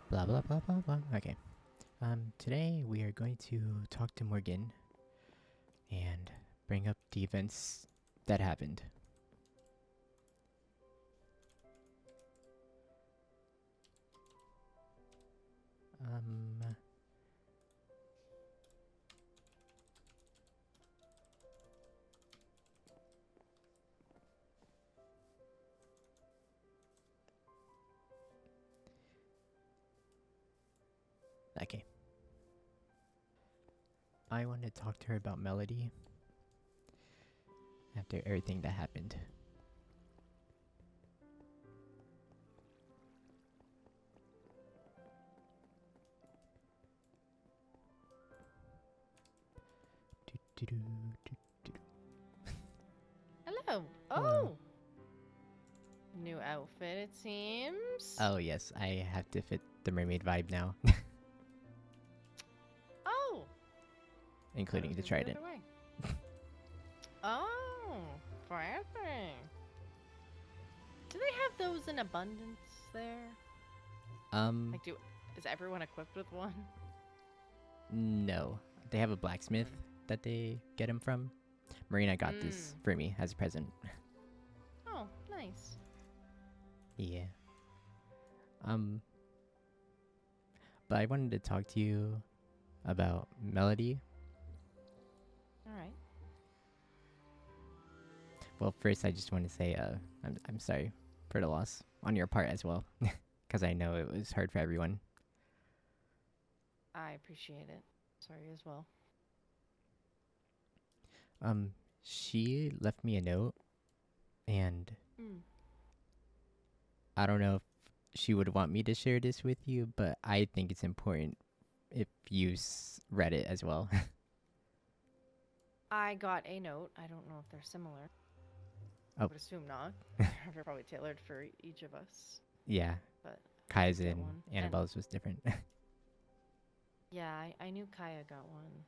Blah blah blah blah blah. Okay. Today we are going to talk to Morgan and bring up the events that happened. Um. Okay. I want to talk to her about Melody after everything that happened. Hello. Hello. Oh, new outfit it seems. Oh yes, I have to fit the mermaid vibe now, Oh, thought it including was the gonna be the trident. other way. Oh, forever. Do they have those in abundance there? Um, Like, is everyone equipped with one? no, they have a blacksmith that they get him from. Marina got this Mm. for me as a present. Oh, nice. Yeah. Um, but I wanted to talk to you about Melody. All right. Well, first I just want to say I'm sorry for the loss on your part as well, because I know it was hard for everyone. I appreciate it. Sorry as well. She left me a note, and Mm. I don't know if she would want me to share this with you, but I think it's important if you read it as well. I got a note. I don't know if they're similar. I Oh, would assume not. They're probably tailored for each of us. yeah, But I did Kai's get and one. And Annabelle's was different. yeah, I knew Kaya got one.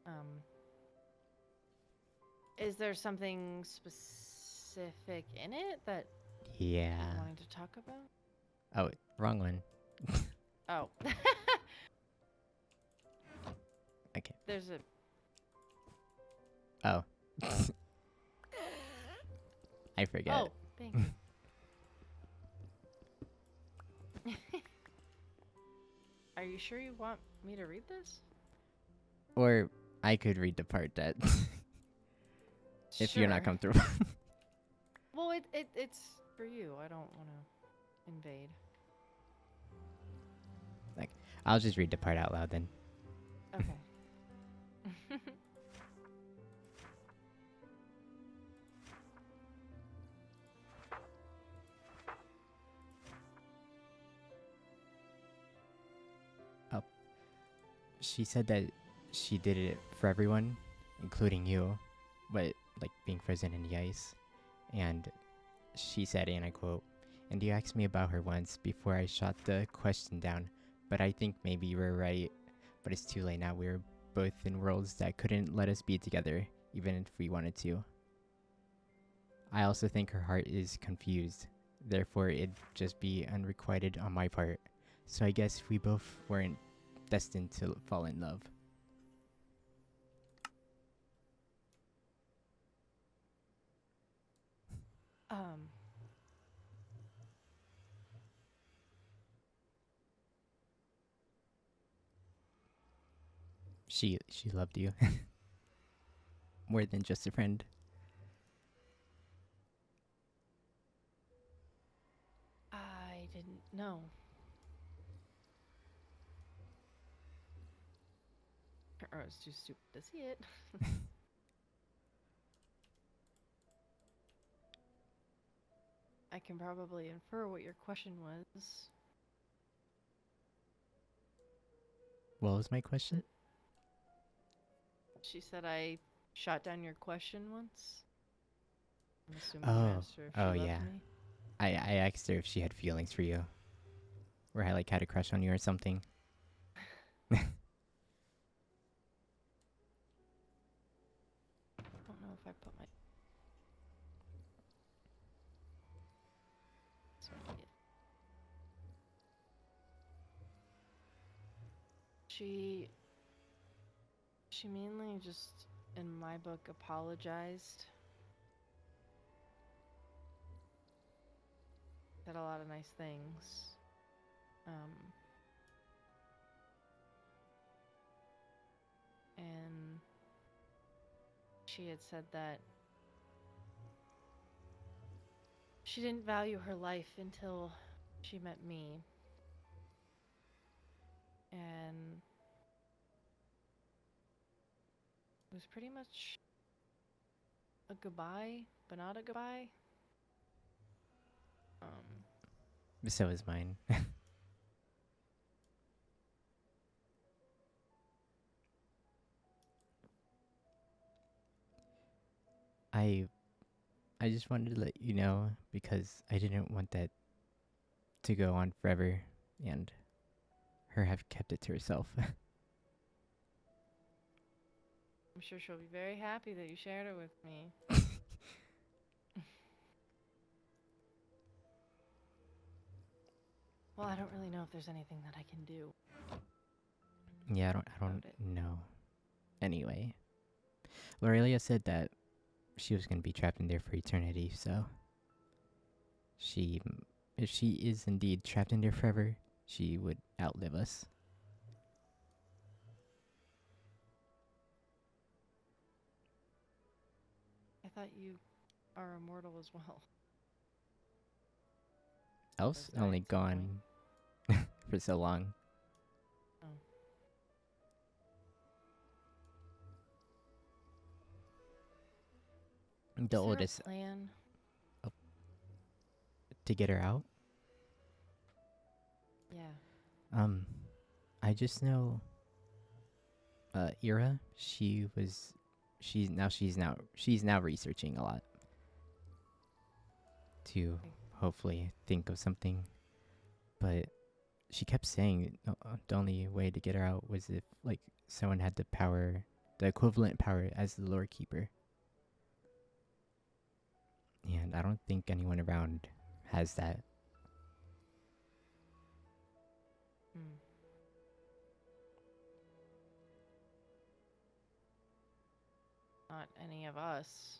Um, Is there something specific in it that you're Yeah. wanting to talk about? Oh, wrong one. Oh. Okay. There's a Oh, I forget. Oh, thank you. Are you sure you want me to read this? Or I could read the part that if you're not Sure. comfortable. Well, it's for you. I don't want to invade. Like, I'll just read the part out loud then. Okay. Oh, she said that she did it for everyone, including you, but like being frozen in the ice. And she said, and I quote, "And you asked me about her once before I shot the question down, but I think maybe you were right. But it's too late now. We're both in worlds that couldn't let us be together, even if we wanted to. I also think her heart is confused. Therefore, it'd just be unrequited on my part. So I guess we both weren't destined to fall in love." um, She loved you more than just a friend. I didn't know. Or I was too stupid to see it. I can probably infer what your question was. What was my question? She said I shot down your question once. I'm assuming you Oh, asked her if oh she loved yeah. me. I asked her if she had feelings for you, or I like had a crush on you or something. I don't know if I put my. Sorry. She mainly just, in my book, apologized. Said a lot of nice things. And she had said that she didn't value her life until she met me. And it was pretty much a goodbye, but not a goodbye. So is mine. I just wanted to let you know because I didn't want that to go on forever and her have kept it to herself. I'm sure she'll be very happy that you shared it with me. Well, I don't really know if there's anything that I can do. Yeah, I don't know. Anyway, Lorelia said that she was gonna be trapped in there for eternity, so if she is indeed trapped in there forever, she would outlive us. I thought you are immortal as well. Elf's Was only at some point? gone for so long. Oh. The Is there oldest a plan? to get her out. Yeah. I just know Ira, she's now researching a lot to hopefully think of something. But she kept saying the only way to get her out was if like someone had the equivalent power as the lore keeper. And I don't think anyone around has that. Not any of us.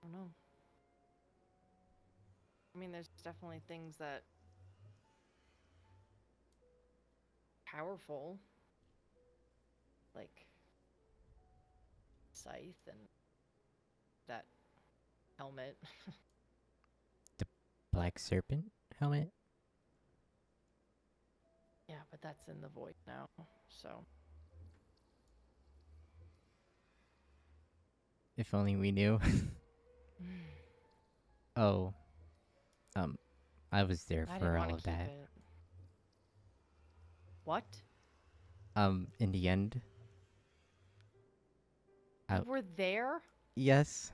I don't know. I mean, there's definitely things that powerful, like scythe and that helmet. The black serpent helmet? Yeah, but that's in the void now, so. If only we knew. Oh. I was there I didn't for want all to of keep that. it. What? In the end. You were there? Yes.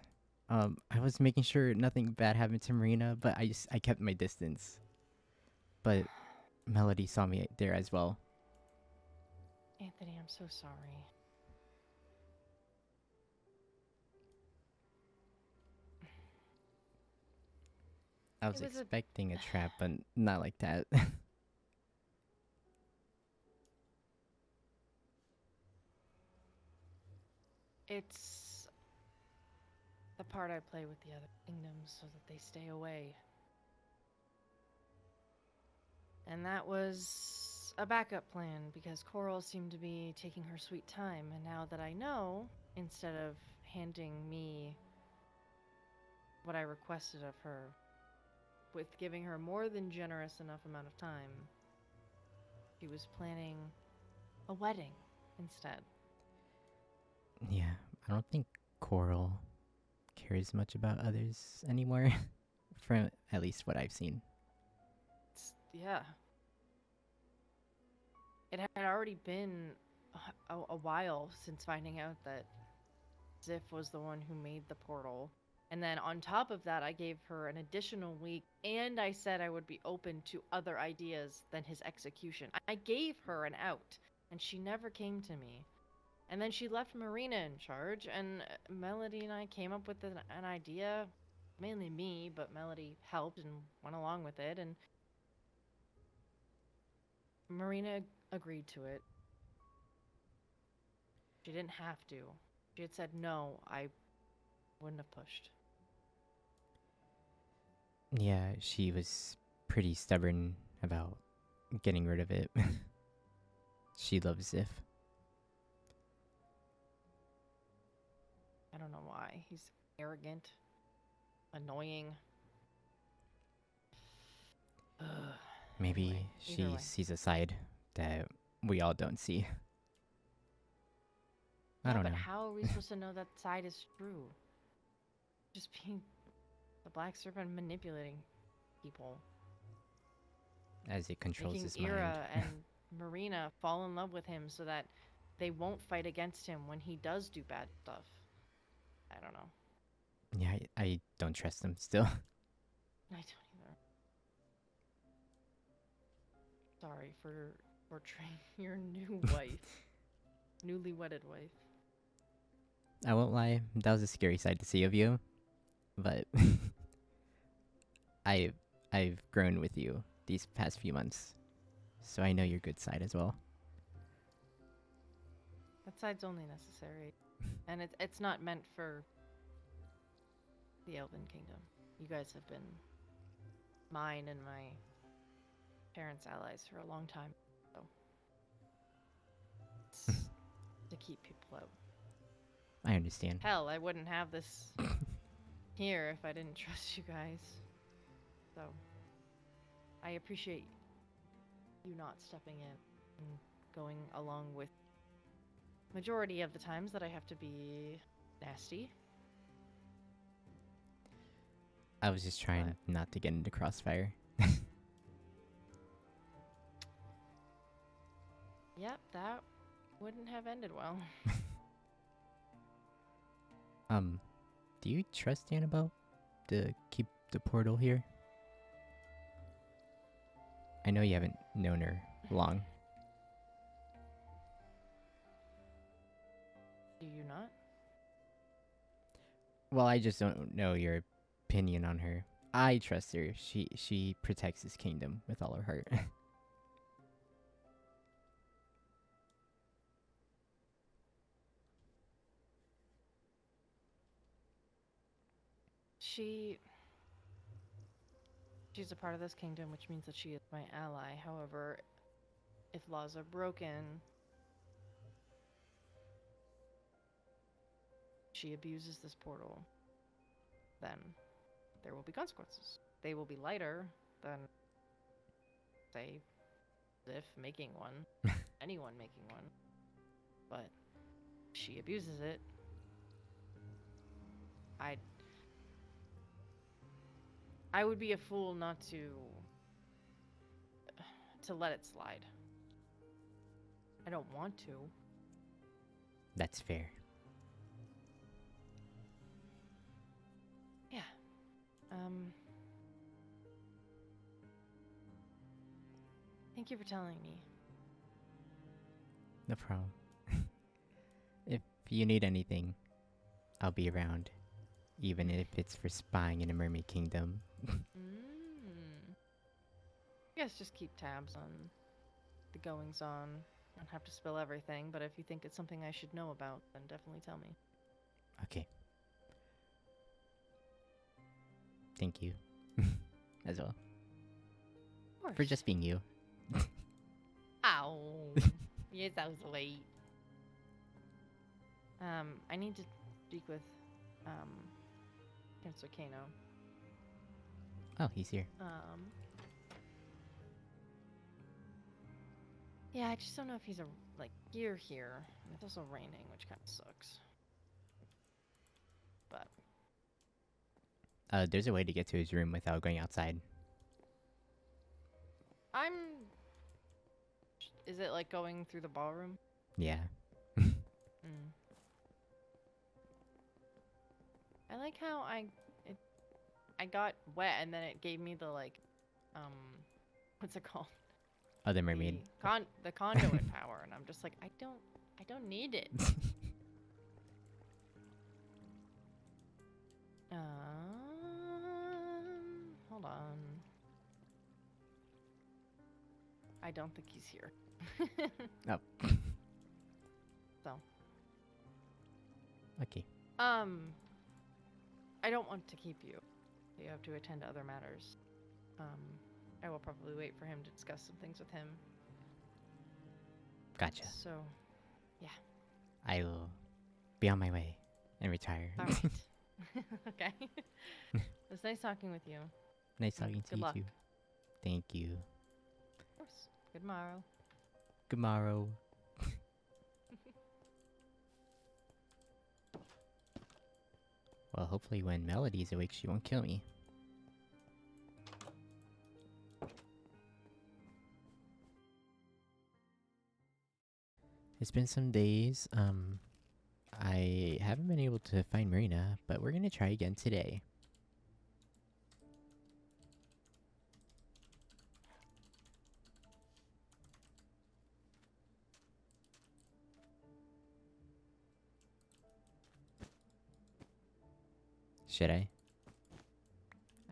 I was making sure nothing bad happened to Marina, but I kept my distance. But Melody saw me there as well. Anthony, I'm so sorry. I was expecting a trap, but not like that. It's the part I play with the other kingdoms so that they stay away. And that was a backup plan because Coral seemed to be taking her sweet time. And now that I know, instead of handing me what I requested of her, with giving her more than generous enough amount of time, she was planning a wedding instead. Yeah, I don't think Coral cares much about others anymore, from at least what I've seen. Yeah. It had already been a while since finding out that Ziff was the one who made the portal. And then on top of that, I gave her an additional week, and I said I would be open to other ideas than his execution. I gave her an out, and she never came to me. And then she left Marina in charge, and Melody and I came up with an idea. Mainly me, but Melody helped and went along with it, and Marina agreed to it. She didn't have to. She had said no, I wouldn't have pushed. Yeah, she was pretty stubborn about getting rid of it. She loves Ziff. I don't know why. He's arrogant, annoying. Ugh. Maybe Anyway, she either way. sees a side that we all don't see. I Yeah, don't but know. how are we supposed to know that side is true? Just being the Black Serpent manipulating people. As it controls Making his mind. Ira and Marina fall in love with him so that they won't fight against him when he does do bad stuff. I don't know. Yeah, I don't trust him still. I don't either. Sorry for portraying your new wife. Newly wedded wife. I won't lie, that was a scary side to see of you. But I've grown with you these past few months. So I know your good side as well. That side's only necessary. And it's not meant for the Elven Kingdom. You guys have been mine and my parents' allies for a long time. So it's to keep people out. I understand. Hell, I wouldn't have this here if I didn't trust you guys. So I appreciate you not stepping in and going along with majority of the times that I have to be nasty. I was just trying not to get into crossfire. Yep, that wouldn't have ended well. Do you trust Annabelle to keep the portal here? I know you haven't known her long. Do you not? Well, I just don't know your opinion on her. I trust her. She protects his kingdom with all her heart. She's a part of this kingdom, which means that she is my ally. However, if laws are broken, she abuses this portal, then there will be consequences. They will be lighter than, say, Ziff making one, anyone making one. But if she abuses it, I would be a fool not to let it slide. I don't want to. That's fair. Yeah. Thank you for telling me. No problem. If you need anything, I'll be around. Even if it's for spying in a mermaid kingdom. You guys just keep tabs on the goings on. I don't have to spill everything, but if you think it's something I should know about, then definitely tell me. Okay. Thank you. As well. Of course. For just being you. Ow. You're so sweet. I need to speak with, Prince Kano. Oh, he's here. Yeah, I just don't know if he's here. It's also raining, which kind of sucks. But There's a way to get to his room without going outside. Is it like going through the ballroom? Yeah. I like how I got wet and then it gave me the what's it called? Oh, the mermaid. The conduit power, and I'm just like, I don't need it. Hold on. I don't think he's here. Oh. So. Okay. I don't want to keep you. You have to attend to other matters. I will probably wait for him to discuss some things with him. Gotcha. So, yeah. I will be on my way and retire. All right. Okay. It was nice talking with you. Nice talking to Good you luck. too. Thank you. Of course. Good morrow. Good morrow. Well, hopefully when Melody's awake, she won't kill me. It's been some days. I haven't been able to find Marina, but we're gonna try again today. Should I?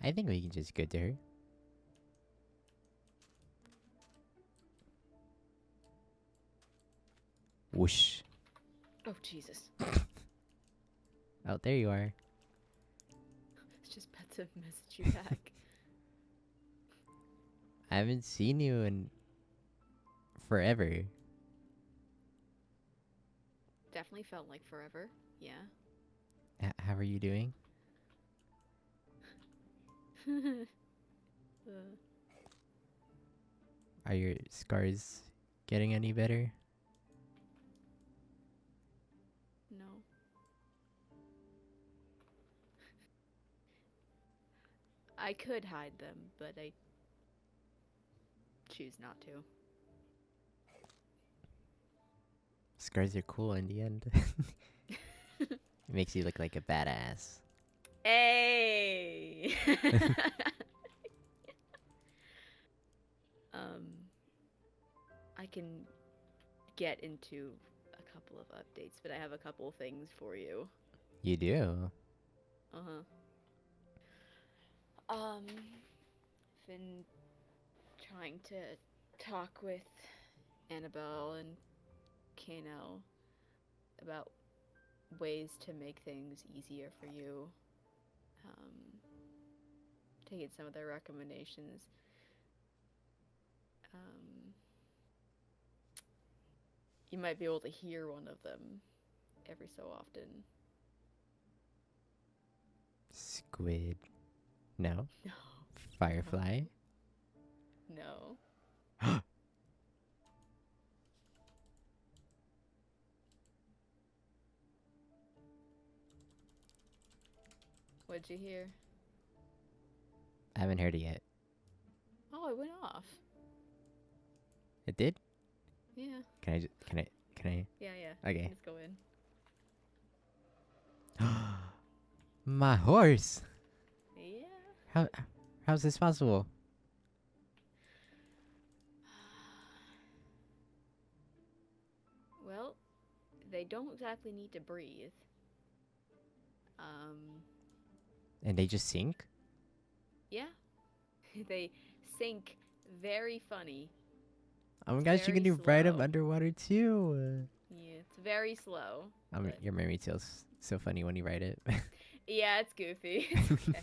I think we can just go to her. Whoosh. Oh, Jesus. Oh, there you are. It's just Pets have messaged you back. I haven't seen you in forever. Definitely felt like forever. Yeah. How are you doing? Are your scars getting any better? No. I could hide them, but I choose not to. Scars are cool in the end. It makes you look like a badass. Hey! I can get into a couple of updates, but I have a couple of things for you. You do? Uh-huh. Been trying to talk with Annabelle and Kano about ways to make things easier for you. Taking some of their recommendations. You might be able to hear one of them every so often. Squid. No. No. Firefly. No. What'd you hear? I haven't heard it yet. Oh, it went off. It did? Yeah. Can I? Yeah, yeah. Okay. Let's go in. My horse. Yeah. How's this possible? Well, they don't exactly need to breathe. And they just sink? Yeah. They sink very funny. Oh my gosh, you can very do ride them slow. underwater too. Yeah, it's very slow. but- Your mermaid tail's so funny when you ride it. Yeah, it's goofy. It's okay.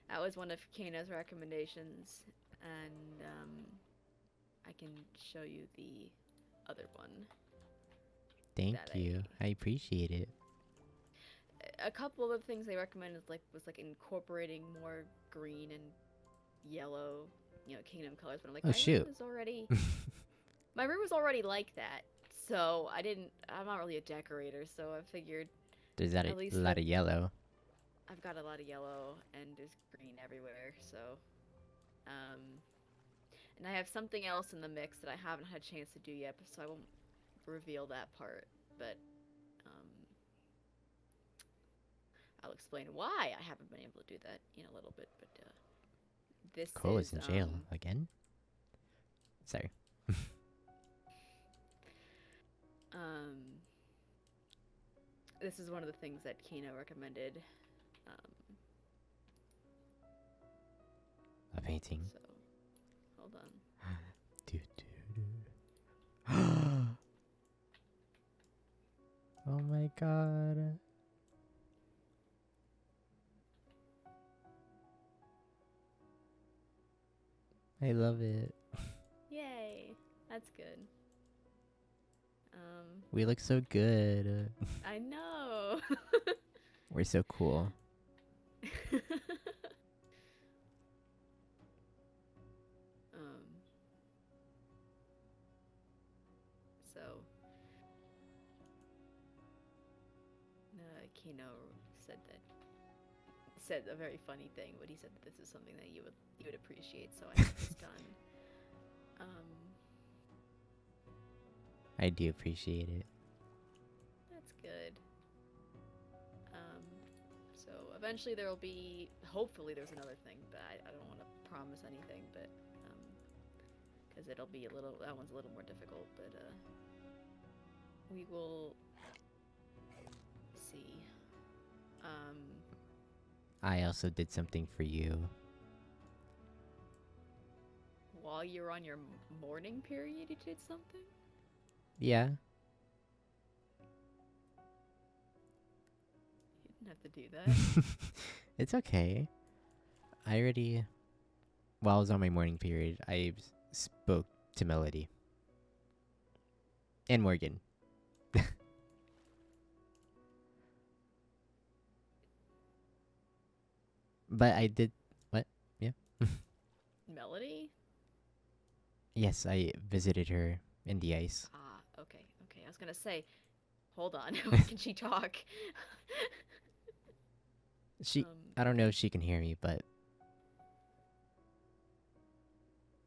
That was one of Kano's recommendations, and I can show you the other one. Thank that you. I appreciate it. A couple of the things they recommended was incorporating more green and yellow, kingdom colors. But I'm like, Oh, shoot. my room was already like that, so I'm not really a decorator, so I figured There's that At a least lot of yellow. I've got a lot of yellow and there's green everywhere, so and I have something else in the mix that I haven't had a chance to do yet, so I won't reveal that part, but I'll explain why I haven't been able to do that in a little bit, but this Cole is is in jail again? Sorry. this is one of the things that Kino recommended. A painting. So, hold on. Do, do, do. Oh my god. I love it. Yay! That's good. We look so good. I know. We're so cool. So, Kino said a very funny thing, but he said that this is something that you would appreciate, so I got this done. I do appreciate it. That's good. So eventually there will be, hopefully there's another thing, but I don't want to promise anything, but, because it'll be that one's a little more difficult, but, we will see. I also did something for you. While you're on your mourning period, you did something? Yeah. You didn't have to do that. It's okay. While I was on my morning period, I spoke to Melody. And Morgan. But I did... What? Yeah? Melody? Yes, I visited her in the ice. Ah, okay. I was gonna say, hold on, when can she talk? I don't know if she can hear me, but...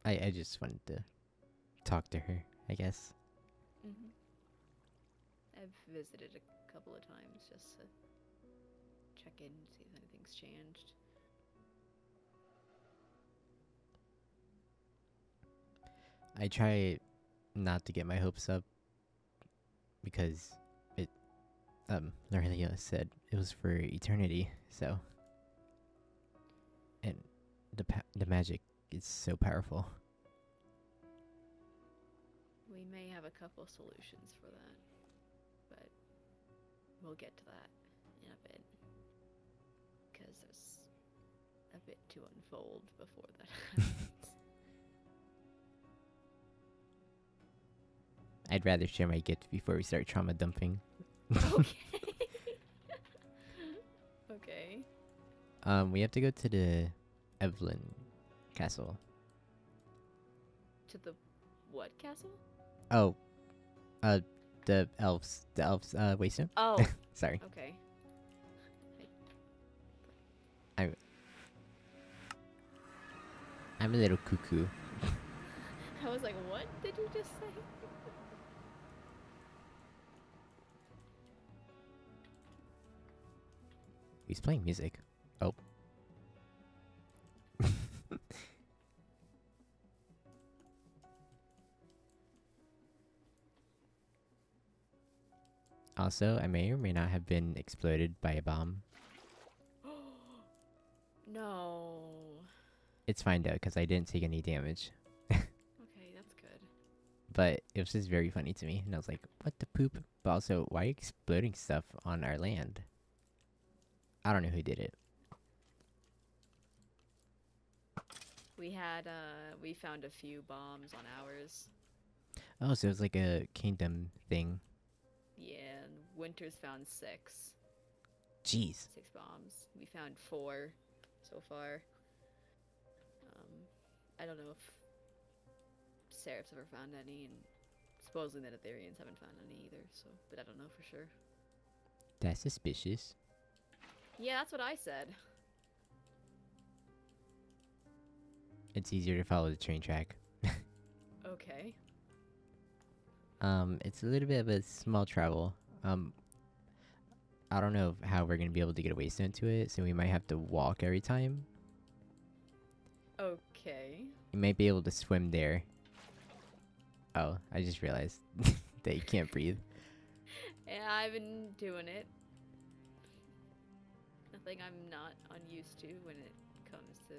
I just wanted to talk to her, I guess. Mm-hmm. I've visited a couple of times just to check in, see if anything's changed. I try not to get my hopes up because Lorelia said it was for eternity, so and the magic is so powerful. We may have a couple solutions for that, but we'll get to that in a bit, because there's a bit to unfold before that happens. I'd rather share my gift before we start trauma dumping. Okay. Okay. We have to go to the Evelyn castle. To the what castle? Oh, the elves waystone. Oh, Sorry. okay. I'm a little cuckoo. I was like, what did you just say? He's playing music. Oh. Also, I may or may not have been exploded by a bomb. No. It's fine though, because I didn't take any damage. Okay, that's good. But it was just very funny to me, and I was like, what the poop? But also, why are you exploding stuff on our land? I don't know who did it. We found a few bombs on ours. Oh, so it was like a kingdom thing. Yeah, and Winters found 6. Jeez. 6 bombs. We found 4 so far. I don't know if Seraph's ever found any, and supposedly the Netherians haven't found any either, so, but I don't know for sure. That's suspicious. Yeah, that's what I said. It's easier to follow the train track. Okay. It's a little bit of a small travel. I don't know how we're gonna be able to get a waystone to it, so we might have to walk every time. Okay. You might be able to swim there. Oh, I just realized that you can't breathe. Yeah, I've been doing it. Nothing I'm not unused to when it comes to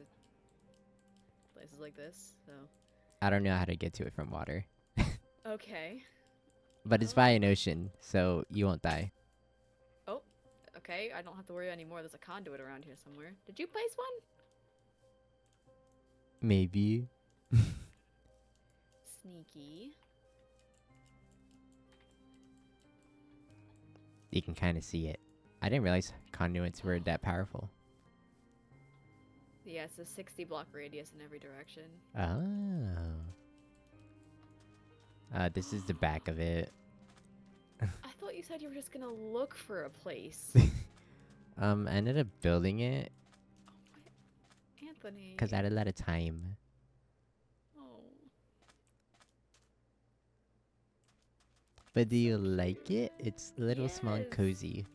places like this, so. I don't know how to get to it from water. Okay. But it's Oh. by an ocean, so you won't die. Oh, okay. I don't have to worry anymore. There's a conduit around here somewhere. Did you place one? Maybe. Sneaky. You can kind of see it. I didn't realize conduits were that powerful. Yeah, it's a 60 block radius in every direction. Oh. This is the back of it. I thought you said you were just gonna look for a place. I ended up building it Anthony. because I had a lot of time. Oh. But do you So like cute. it? It's a little small and Yes. cozy.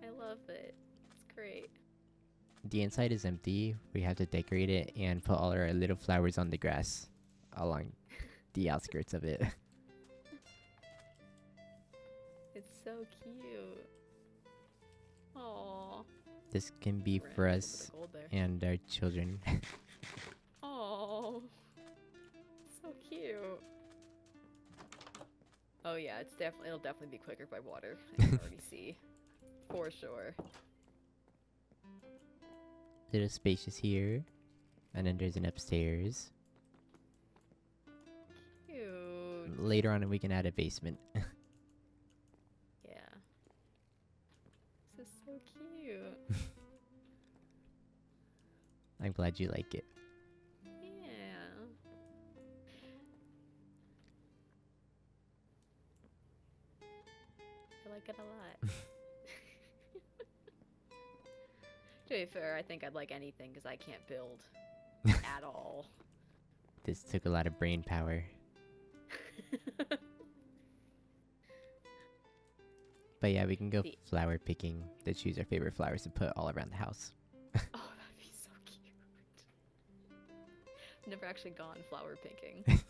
I love it. It's great. The inside is empty. We have to decorate it and put all our little flowers on the grass along the outskirts of it. It's so cute. Aww. This can be Ran for into a us bit of gold there. and our children. Aww. So cute. Oh yeah, it'll definitely be quicker by water. I can already see. For sure. Little spacious here. And then there's an upstairs. Cute. Later on we can add a basement. Yeah. This is so cute. I'm glad you like it. Yeah. I like it a lot. To be fair, I think I'd like anything because I can't build at all. This took a lot of brain power. But yeah, we can go The- flower picking to choose our favorite flowers to put all around the house. Oh, that'd be so cute. Never actually gone flower picking.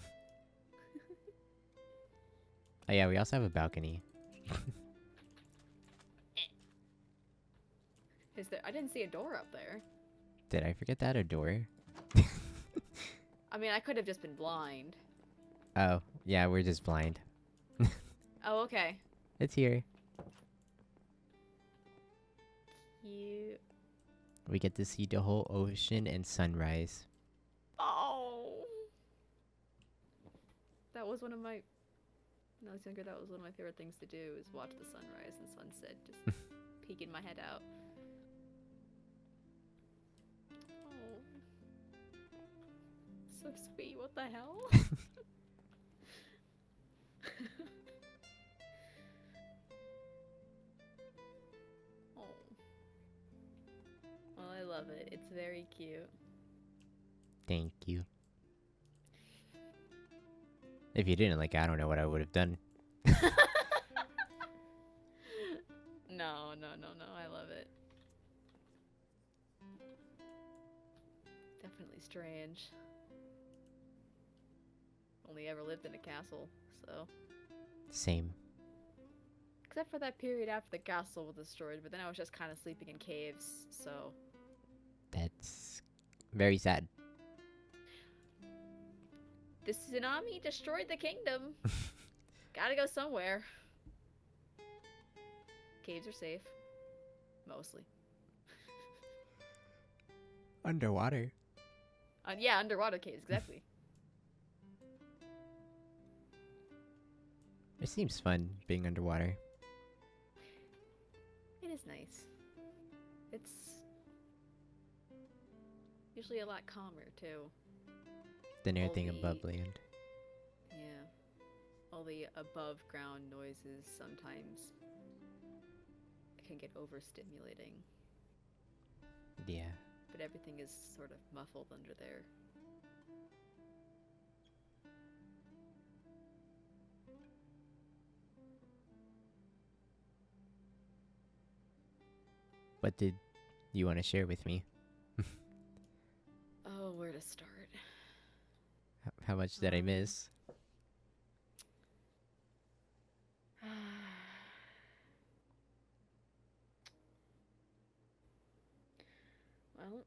Oh yeah, we also have a balcony. Is there? I didn't see a door up there. Did I forget that? A door? I mean, I could have just been blind. Oh, yeah, we're just blind. Oh, okay. It's here. Cute. We get to see the whole ocean and sunrise. Oh. That was one of my. When I was younger, that was one of my favorite things to do. Is watch the sunrise and sunset, just peeking my head out. Oh. So sweet. What the hell? Oh. Well, I love it. It's very cute. Thank you. If you didn't like it, I don't know what I would have done. No, no, no, no. I love it. Definitely strange. Only ever lived in a castle, so. Same. Except for that period after the castle was destroyed, but then I was just kind of sleeping in caves, so. That's very sad. The tsunami destroyed the kingdom. Gotta go somewhere. Caves are safe. Mostly. Underwater. Yeah, underwater caves, exactly. It seems fun being underwater. It is nice. It's usually a lot calmer, too. Than All everything the- above land. Yeah. All the above ground noises sometimes can get overstimulating, Yeah. but everything is sort of muffled under there. What did you want to share with me? Oh, where to start? How much did I miss? Well,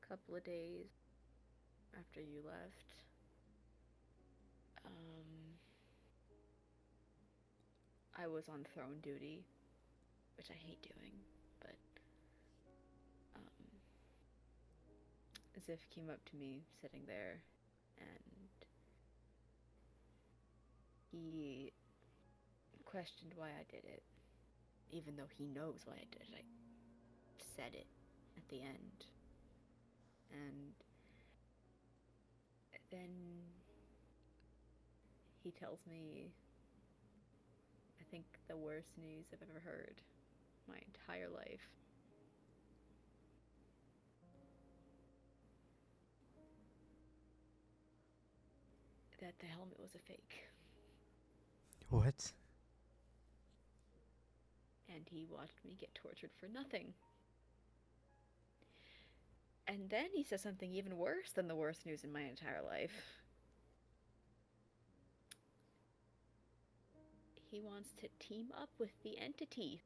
a couple of days after you left, I was on throne duty, which I hate doing, but Ziff came up to me sitting there, and he questioned why I did it, even though he knows why I did it. I said it at the end, and then he tells me, I think, the worst news I've ever heard my entire life. That the helmet was a fake. What? And he watched me get tortured for nothing. And then he says something even worse than the worst news in my entire life. He wants to team up with the entity.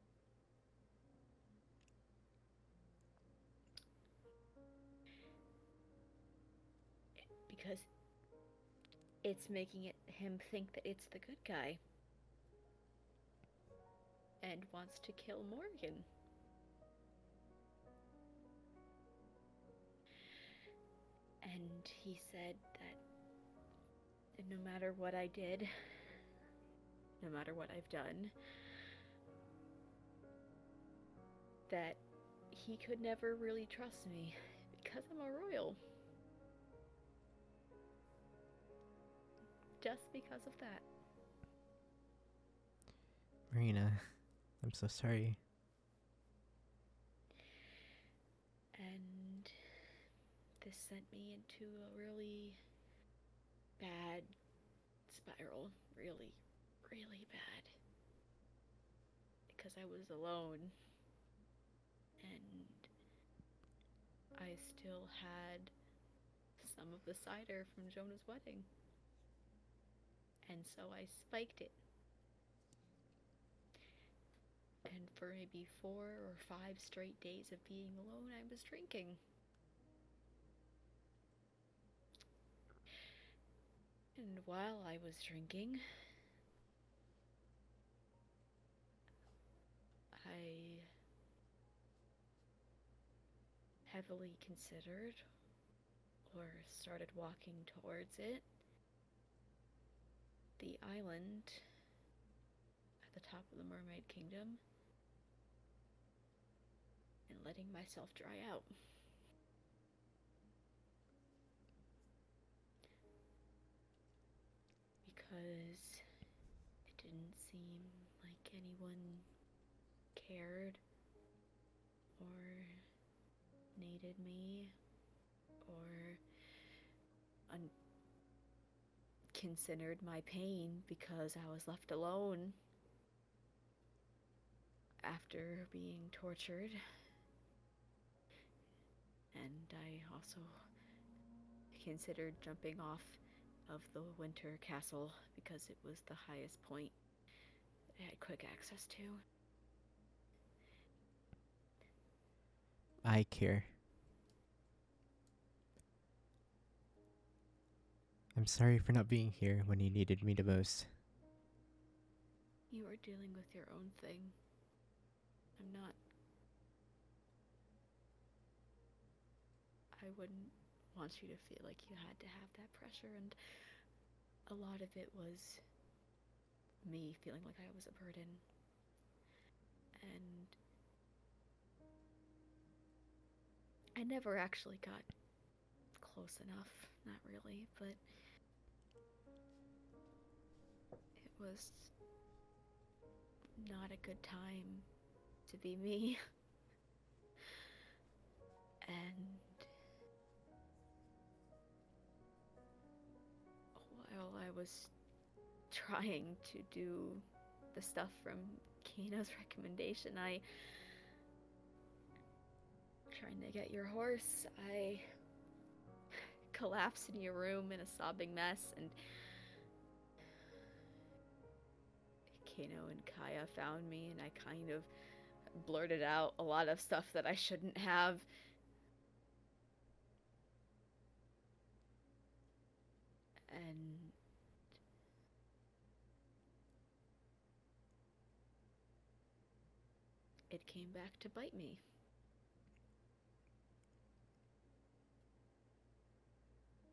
Because it's making him think that it's the good guy. And wants to kill Morgan. And he said that no matter what I did, no matter what I've done, that he could never really trust me because I'm a royal. Just because of that. Marina, I'm so sorry. And this sent me into a really bad spiral. Really, really bad. Because I was alone. And I still had some of the cider from Jonah's wedding. And so I spiked it. And for maybe 4 or 5 straight days of being alone, I was drinking. And while I was drinking, I heavily considered or started walking towards it. The island at the top of the Mermaid Kingdom, and letting myself dry out. Because it didn't seem like anyone cared or needed me or considered my pain because I was left alone after being tortured. And I also considered jumping off of the winter castle because it was the highest point I had quick access to. I care. I'm sorry for not being here when you needed me the most. You are dealing with your own thing. I'm not. I wouldn't want you to feel like you had to have that pressure, and a lot of it was me feeling like I was a burden. And I never actually got close enough, not really, but it was not a good time to be me. And while I was trying to do the stuff from Kano's recommendation, trying to get your horse, I collapsed in your room in a sobbing mess, and Kano and Kaya found me, and I kind of blurted out a lot of stuff that I shouldn't have. And it came back to bite me.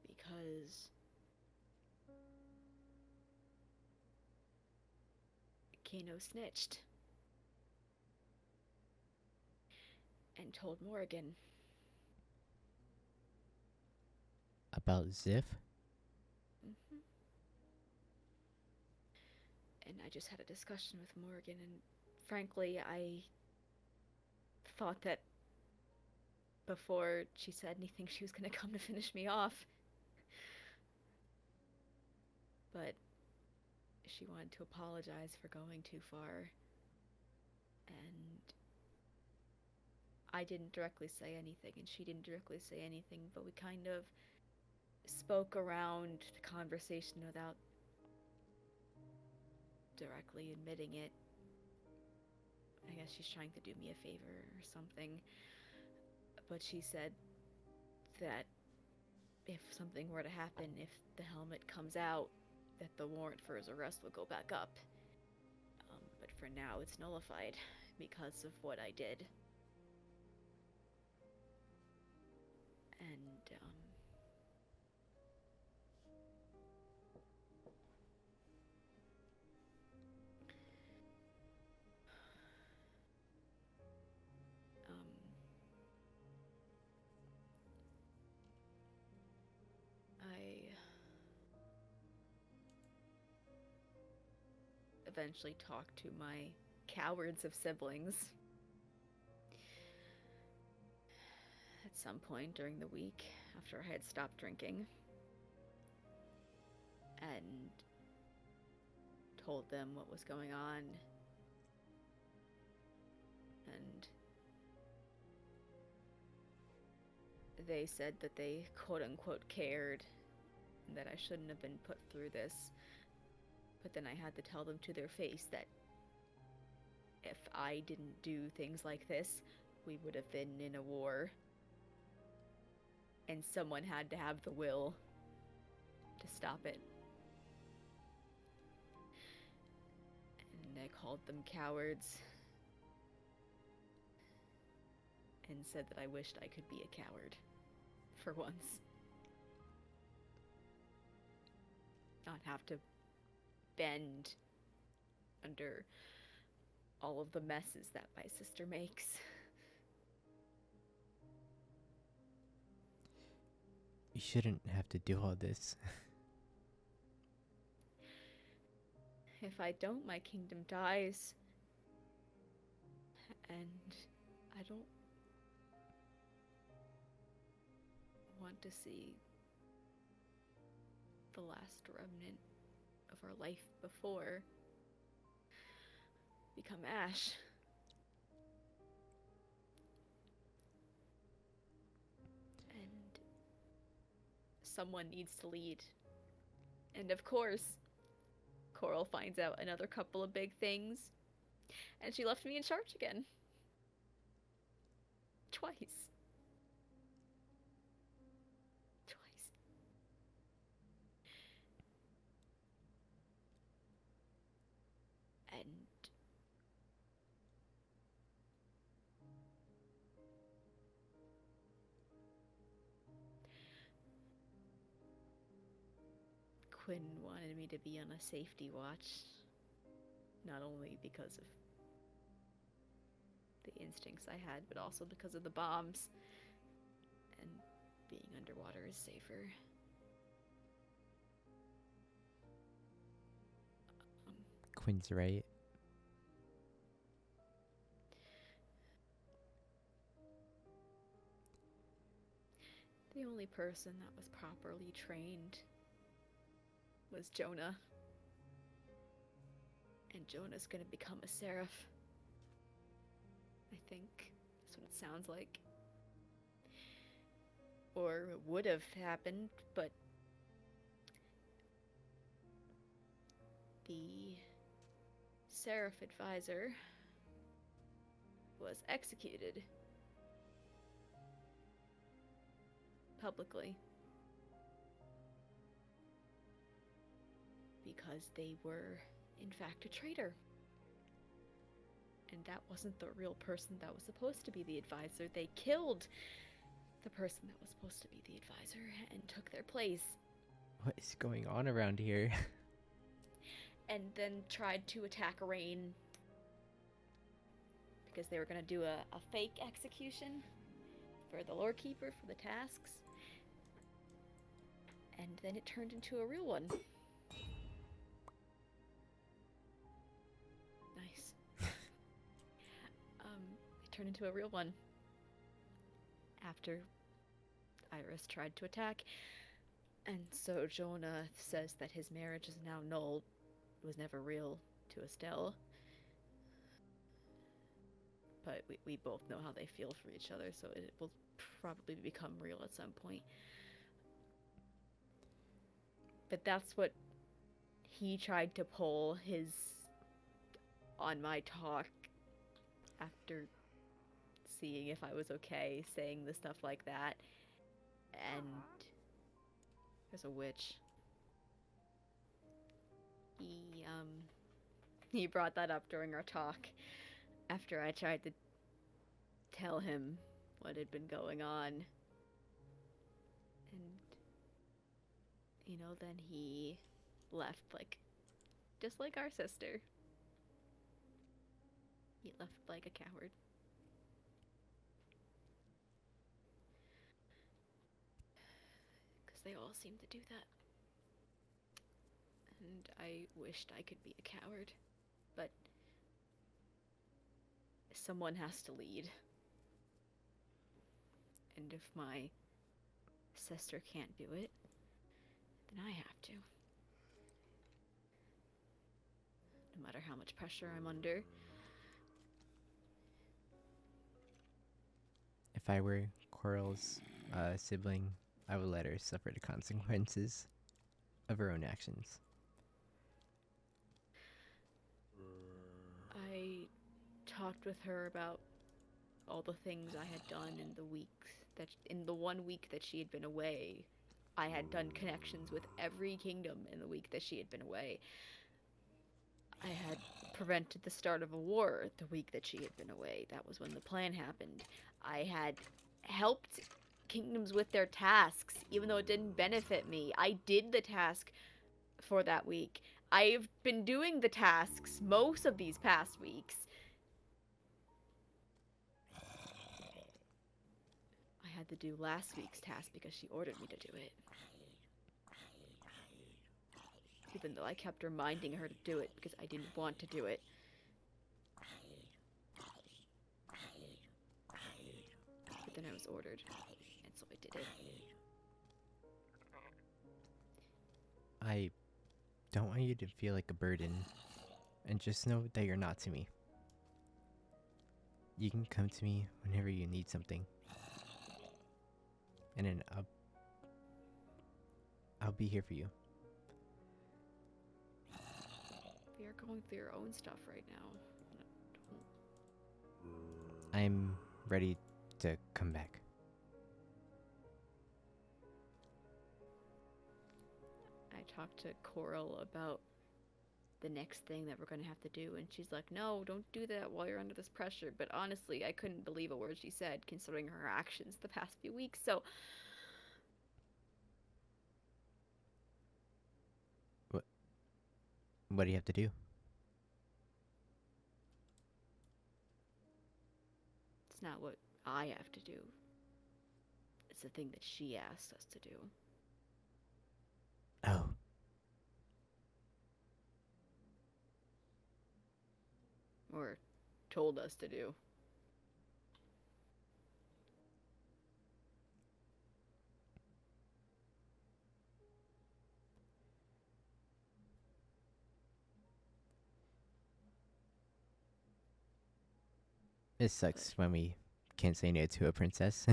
Because Kano snitched and told Morrigan. About Ziff? Mm-hmm. And I just had a discussion with Morgan, and frankly, I thought that before she said anything, she was gonna come to finish me off. But she wanted to apologize for going too far. And I didn't directly say anything, and she didn't directly say anything, but we kind of spoke around the conversation without directly admitting it. I guess she's trying to do me a favor or something. But she said that if something were to happen, if the helmet comes out, that the warrant for his arrest will go back up. But for now, it's nullified because of what I did. And, I eventually talked to my cowards of siblings at some point during the week after I had stopped drinking, and told them what was going on. And they said that they quote-unquote cared, and that I shouldn't have been put through this. But then I had to tell them to their face that if I didn't do things like this, we would have been in a war. And someone had to have the will to stop it. And I called them cowards. And said that I wished I could be a coward. For once. Not have to bend under all of the messes that my sister makes. You shouldn't have to do all this. If I don't, my kingdom dies. And I don't want to see the last remnant of our life before become ash. And someone needs to lead. And of course, Coral finds out another couple of big things, and she left me in charge again. Twice. And Quinn wanted me to be on a safety watch, not only because of the instincts I had, but also because of the bombs, and being underwater is safer. Quinn's right. The only person that was properly trained was Jonah. And Jonah's gonna become a seraph. I think that's what it sounds like. Or it would have happened, but the seraph advisor was executed publicly because they were, in fact, a traitor. And that wasn't the real person that was supposed to be the advisor. They killed the person that was supposed to be the advisor and took their place. What is going on around here? And then tried to attack Rain because they were going to do a fake execution for the lore keeper for the tasks. And then it turned into a real one. Nice. It turned into a real one after Iris tried to attack. And so Jonah says that his marriage is now null. It was never real to Estelle. But we both know how they feel for each other, so it will probably become real at some point. But that's what he tried to pull his on my talk after seeing if I was okay, saying the stuff like that. And there's a witch. He brought that up during our talk after I tried to tell him what had been going on. And, you know, then he left, like, just like our sister. He left like a coward. Because they all seem to do that. And I wished I could be a coward. But someone has to lead. And if my sister can't do it, then I have to. No matter how much pressure I'm under. If I were Coral's sibling, I would let her suffer the consequences of her own actions. I talked with her about all the things I had done in the 1 week that she had been away. I had done connections with every kingdom in the week that she had been away. I had prevented the start of a war the week that she had been away. That was when the plan happened. I had helped kingdoms with their tasks, even though it didn't benefit me. I did the task for that week. I've been doing the tasks most of these past weeks. I had to do last week's task because she ordered me to do it. Even though I kept reminding her to do it because I didn't want to do it. But then I was ordered, and so I did it. I don't want you to feel like a burden, and just know that you're not to me. You can come to me whenever you need something. And then I'll be here for you. You're going through your own stuff right now. I'm ready to come back. I talked to Coral about the next thing that we're going to have to do, and she's like, no, don't do that while you're under this pressure. But honestly, I couldn't believe a word she said, considering her actions the past few weeks, so... What do you have to do? It's not what I have to do. It's the thing that she asked us to do. Oh. Or told us to do. It sucks when we can't say no to a princess.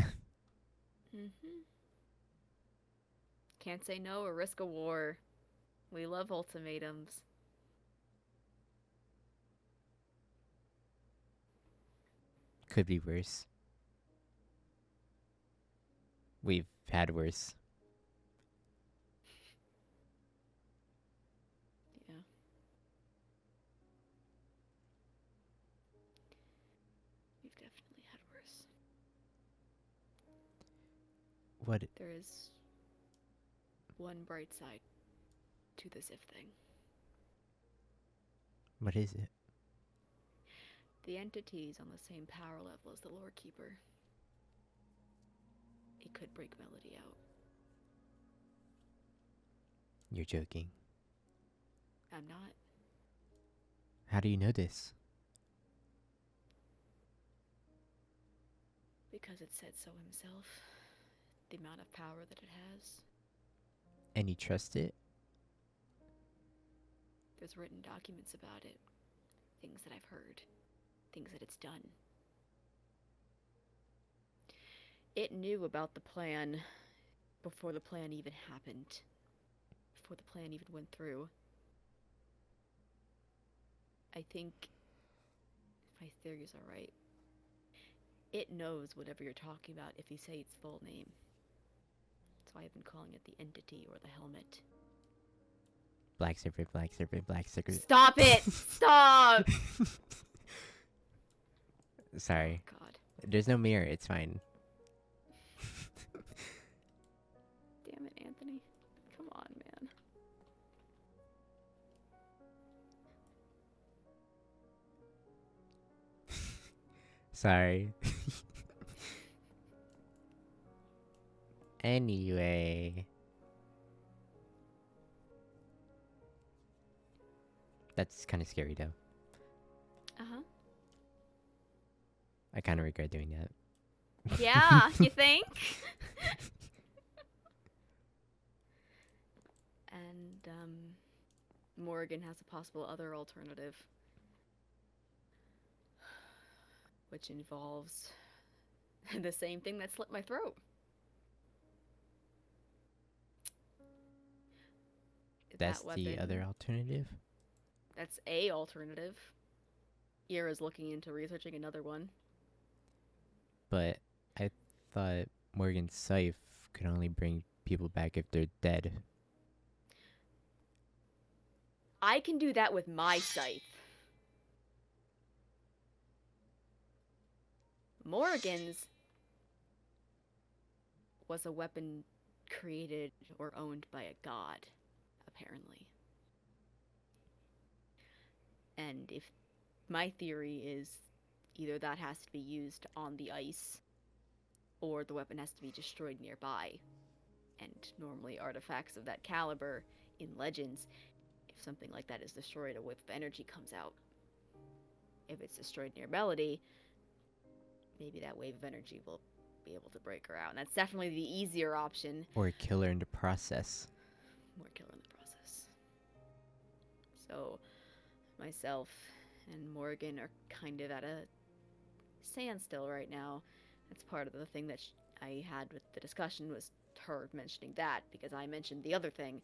Can't say no or risk a war. We love ultimatums. Could be worse. We've had worse. Yeah. We've definitely had worse. What? There is one bright side to the Ziff thing. What is it? The entity is on the same power level as the Lore Keeper. It could break Melody out. You're joking. I'm not. How do you know this? Because it said so himself. The amount of power that it has. And you trust it? There's written documents about it. Things that I've heard. Things that it's done. It knew about the plan before the plan even happened. Before the plan even went through. I think, if my theories are right, it knows whatever you're talking about if you say its full name. That's why I've been calling it the entity or the helmet. Black serpent, black serpent, black serpent. Stop it! Stop! Sorry. Oh, God. There's no mirror, it's fine. Damn it, Anthony. Come on, man. Sorry. Anyway. That's kind of scary though. Uh-huh. I kind of regret doing that. Yeah, you think? And, Morgan has a possible other alternative. Which involves the same thing that slit my throat. That's That the weapon- other alternative? That's a alternative. Ira's looking into researching another one. But I thought Morgan's scythe could only bring people back if they're dead. I can do that with my scythe. Morgan's was a weapon created or owned by a god, apparently. And if my theory is either that has to be used on the ice or the weapon has to be destroyed nearby. And normally artifacts of that caliber in Legends, if something like that is destroyed, a wave of energy comes out. If it's destroyed near Melody, maybe that wave of energy will be able to break her out. And that's definitely the easier option. Or kill her in the process. More killer in the process. So, myself and Morgan are kind of at a standstill right now. That's part of the thing that I had with the discussion was her mentioning that, because I mentioned the other thing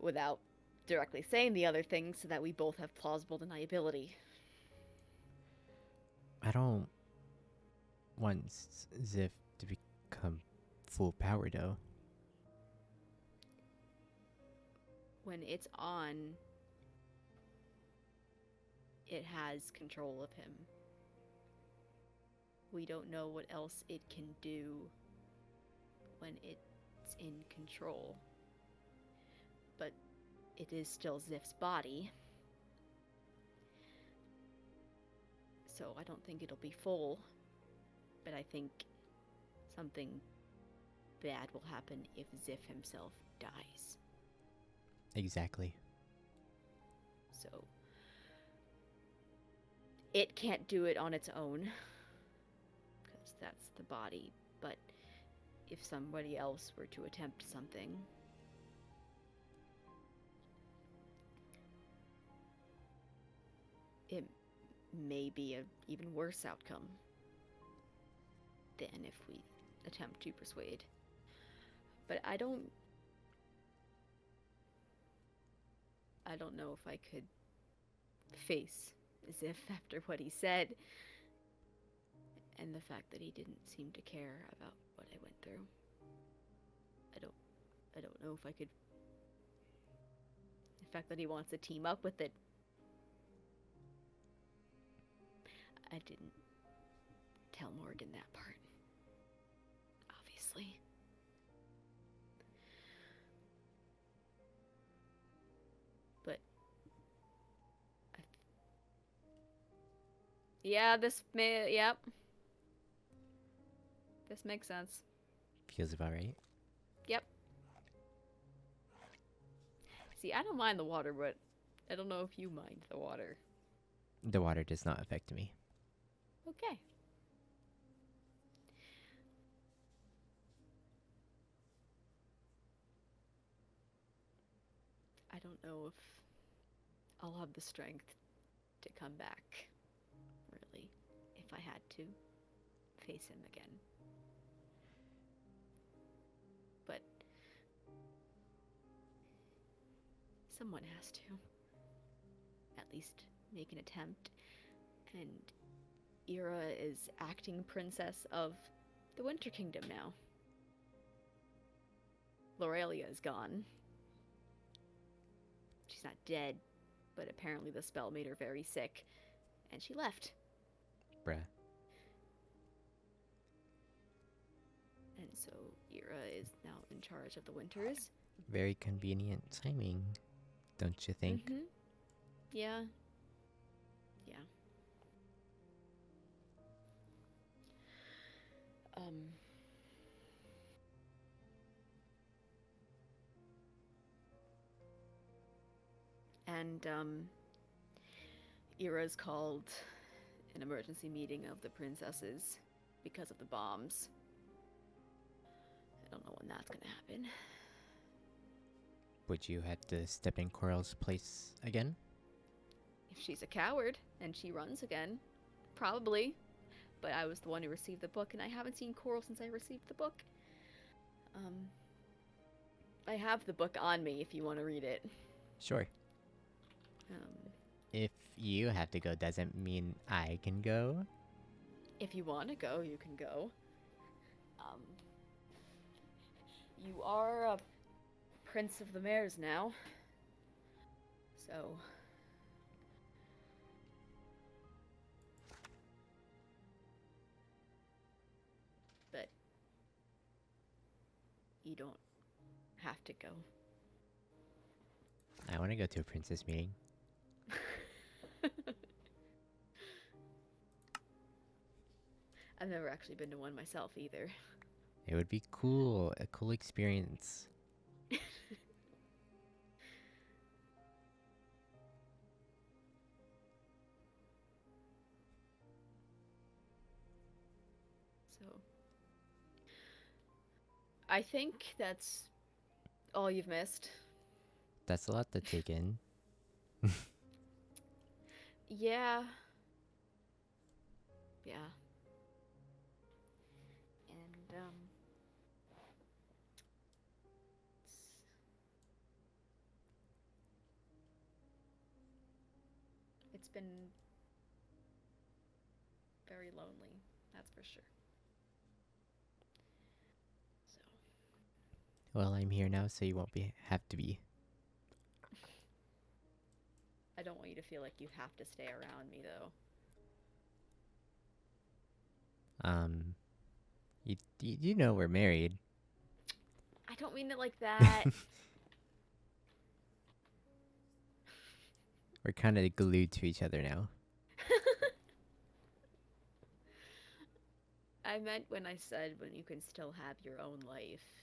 without directly saying the other thing, so that we both have plausible deniability. I don't want Ziff to become full power though. When it's on, it has control of him. We don't know what else it can do when it's in control. But it is still Ziff's body. So I don't think it'll be full. But I think something bad will happen if Ziff himself dies. Exactly. So it can't do it on its own, because that's the body. But if somebody else were to attempt something, it may be an even worse outcome than if we attempt to persuade. But I don't know if I could face Ziff after what he said. And the fact that he didn't seem to care about what I went through. I don't know if I could. The fact that he wants to team up with it. I didn't tell Morgan that part. Obviously. But yeah, yep. This makes sense. Feels about right. Yep. See, I don't mind the water, but I don't know if you mind the water. The water does not affect me. Okay. I don't know if I'll have the strength to come back, really, if I had to face him again. But someone has to. At least make an attempt. And Ira is acting princess of the Winter Kingdom now. Lorelia is gone. She's not dead, but apparently the spell made her very sick, and she left. Bruh. And so Ira is now in charge of the Winters. Very convenient timing, don't you think? Mm-hmm. Yeah. Yeah. And Ira's called an emergency meeting of the princesses because of the bombs. I don't know when that's gonna happen. Would you have to step in Coral's place again? If she's a coward and she runs again, probably. But I was the one who received the book, and I haven't seen Coral since I received the book. I have the book on me if you want to read it. Sure. If you have to go, doesn't mean I can go. If you want to go, you can go. You are a prince of the mares now. So... But... you don't have to go. I want to go to a princess meeting. I've never actually been to one myself either. It would be cool, a cool experience. So, I think that's all you've missed. That's a lot to take in. Yeah. Yeah. And, it's been very lonely, that's for sure. So. Well, I'm here now, so you won't have to be. I don't want you to feel like you have to stay around me, though. You know we're married. I don't mean it like that. We're kind of glued to each other now. I meant when I said when you can still have your own life.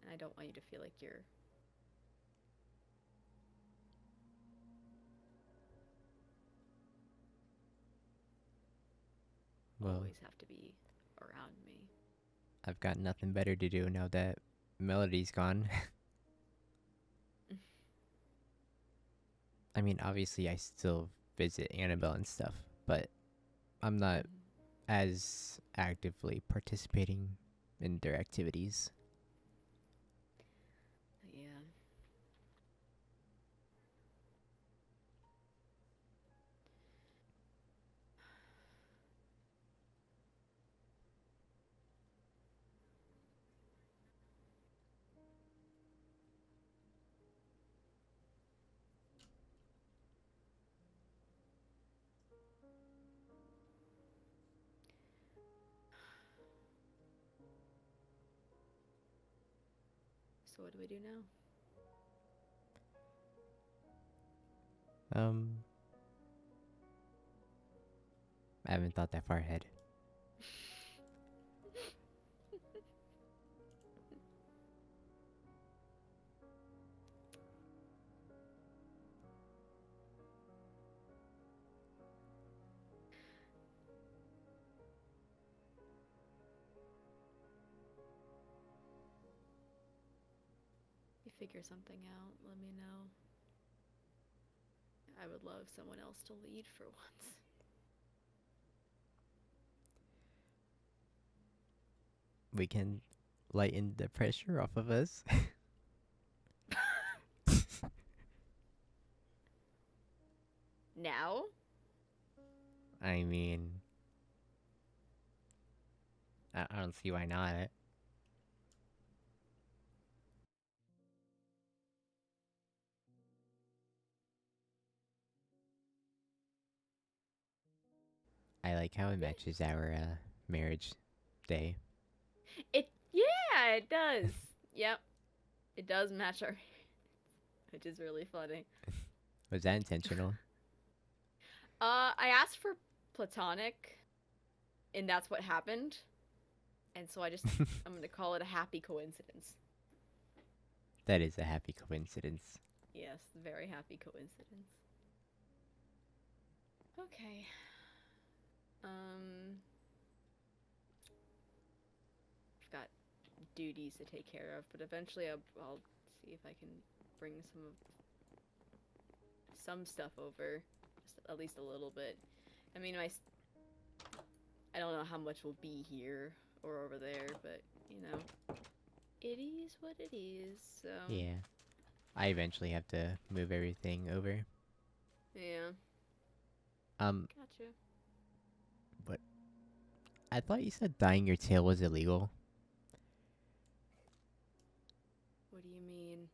And I don't want you to feel like you're... Well, always have to be around me. I've got nothing better to do now that Melody's gone. I mean, obviously I still visit Annabelle and stuff, but I'm not as actively participating in their activities. Yeah. So what do we do now? I haven't thought that far ahead. You figure something out, let me know. I would love someone else to lead for once. We can lighten the pressure off of us. Now? I mean, I don't see why not. I like how it matches our marriage day. Yeah, it does. Yep. It does match our which is really funny. Was that intentional? I asked for platonic, and that's what happened. And so I'm gonna call it a happy coincidence. That is a happy coincidence. Yes, very happy coincidence. Okay. I've got duties to take care of, but eventually I'll see if I can bring some stuff over, just at least a little bit. I mean, I don't know how much will be here or over there, but you know, it is what it is. So Yeah. I eventually have to move everything over. yeah. Gotcha. But I thought you said dyeing your tail was illegal. what do you mean?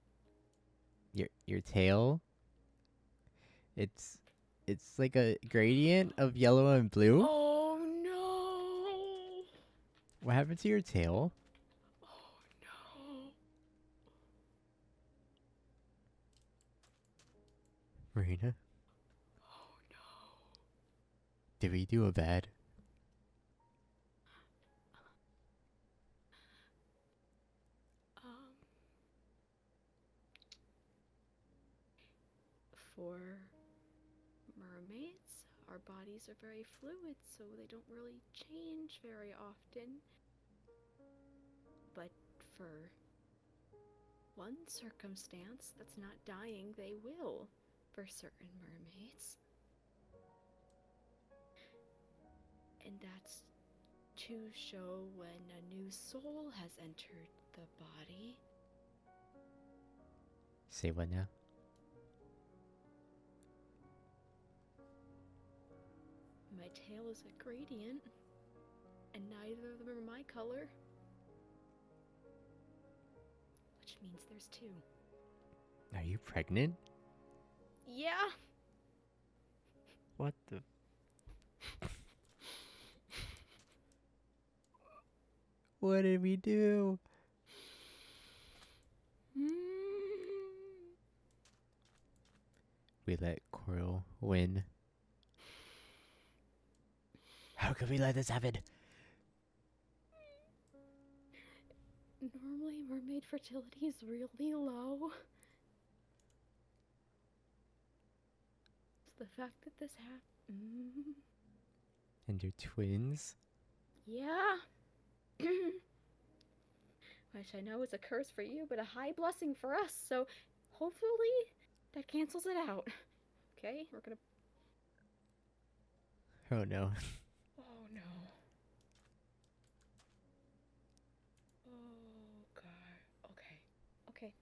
Your tail? It's like a gradient of yellow and blue. Oh no! What happened to your tail? Oh no! Marina, Oh no! did we do a bad? For mermaids, our bodies are very fluid, so they don't really change very often. But for one circumstance that's not dying, they will for certain mermaids. And that's to show when a new soul has entered the body. Say what now? My tail is a gradient, and neither of them are my color. Which means there's two. Are you pregnant? Yeah! What the? What did we do? We let Coral win. How could we let this happen? Normally, mermaid fertility is really low. So the fact that this happened... And you're twins? Yeah. Which I know is a curse for you, but a high blessing for us, so hopefully that cancels it out. Okay, we're gonna... Oh no. Oh no. Oh god. Okay. Okay.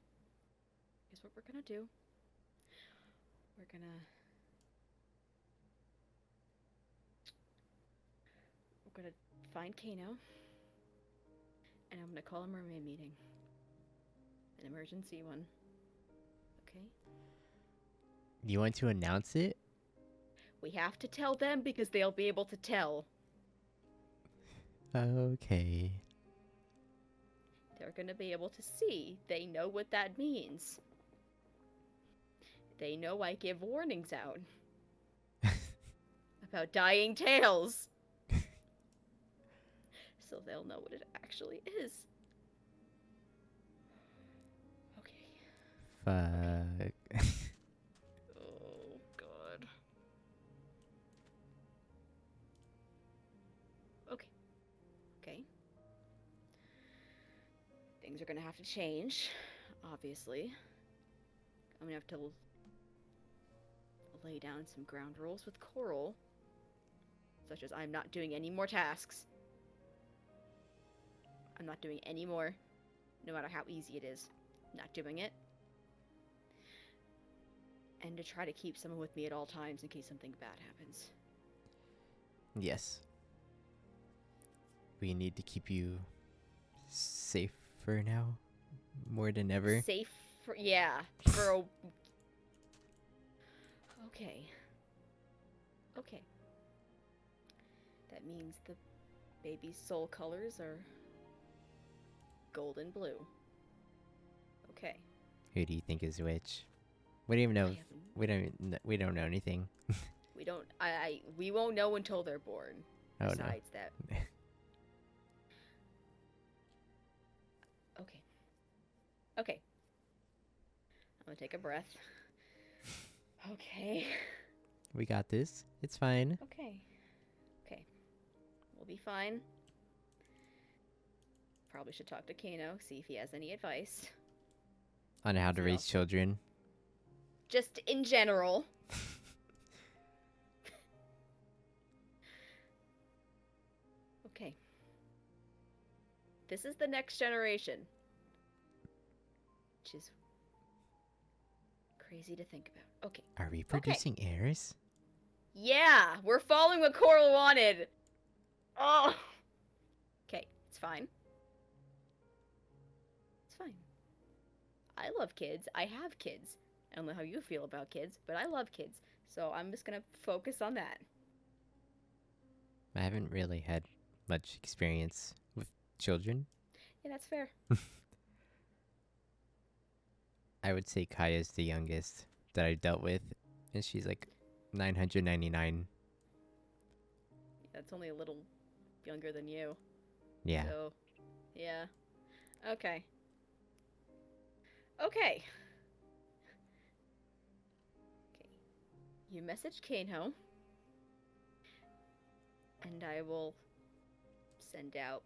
Here's what we're gonna do. We're gonna find Kano. And I'm gonna call a mermaid meeting. An emergency one. Okay? You want to announce it? We have to tell them because they'll be able to tell. Okay. They're gonna be able to see. They know what that means. They know I give warnings out about dying tails. So they'll know what it actually is. Okay. Fuck. Oh, God. Okay. Okay. Things are gonna have to change, obviously. I'm gonna have to lay down some ground rules with Coral, such as I'm not doing any more tasks. I'm not doing any more, no matter how easy it is. Not doing it. And to try to keep someone with me at all times in case something bad happens. Yes. We need to keep you safer now, more than ever. Safe for, yeah, for a... Okay. Okay. That means the baby's soul colors are gold and blue. Okay. Who do you think is which? We don't even know. I haven't- We don't know anything. We don't. We won't know until they're born. Oh no. Besides that. Okay. Okay. I'm gonna take a breath. Okay. We got this. It's fine. Okay. Okay. We'll be fine. Probably should talk to Kano, see if he has any advice. On how to Yeah. raise children. Just in general. Okay. This is the next generation. Which is crazy to think about. Okay. Are we producing heirs? Yeah, we're following what Coral wanted. Oh. Okay, it's fine. It's fine. I love kids. I have kids. I don't know how you feel about kids, but I love kids. So I'm just gonna focus on that. I haven't really had much experience with children. Yeah, that's fair. I would say Kaya's the youngest that I dealt with, and she's like 999. That's only a little younger than you. Yeah. So, yeah. Okay. Okay. Okay. You message Kano. And I will send out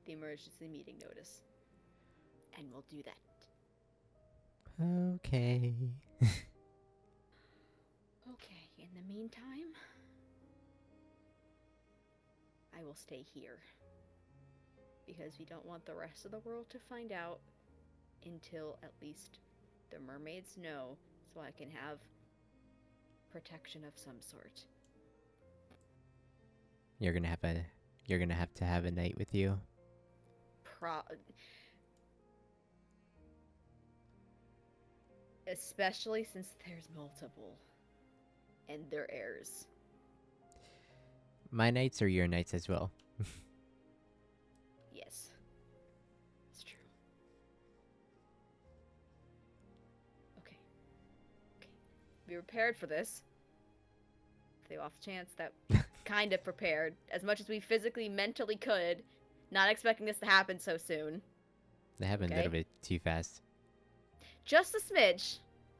the emergency meeting notice. And we'll do that. Okay. Okay, in the meantime, I will stay here. Because we don't want the rest of the world to find out until at least the mermaids know, so I can have protection of some sort. You're gonna have to have a night with you. Especially since there's multiple. And they're heirs. My nights are your nights as well. Yes. It's true. Okay. Okay. Be prepared for this. The off chance that kind of prepared. As much as we physically, mentally could. Not expecting this to happen so soon. That happened a Okay. little bit too fast. Just a smidge.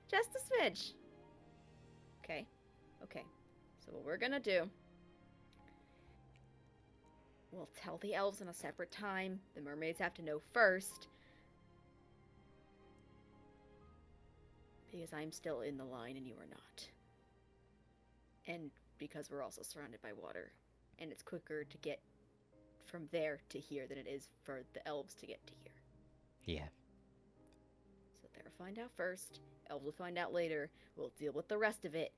Just a smidge. Okay. Okay. So what we're gonna do... We'll tell the elves in a separate time. The mermaids have to know first. Because I'm still in the line and you are not. And because we're also surrounded by water. And it's quicker to get from there to here than it is for the elves to get to here. Yeah. So they'll find out first. Elves will find out later. We'll deal with the rest of it.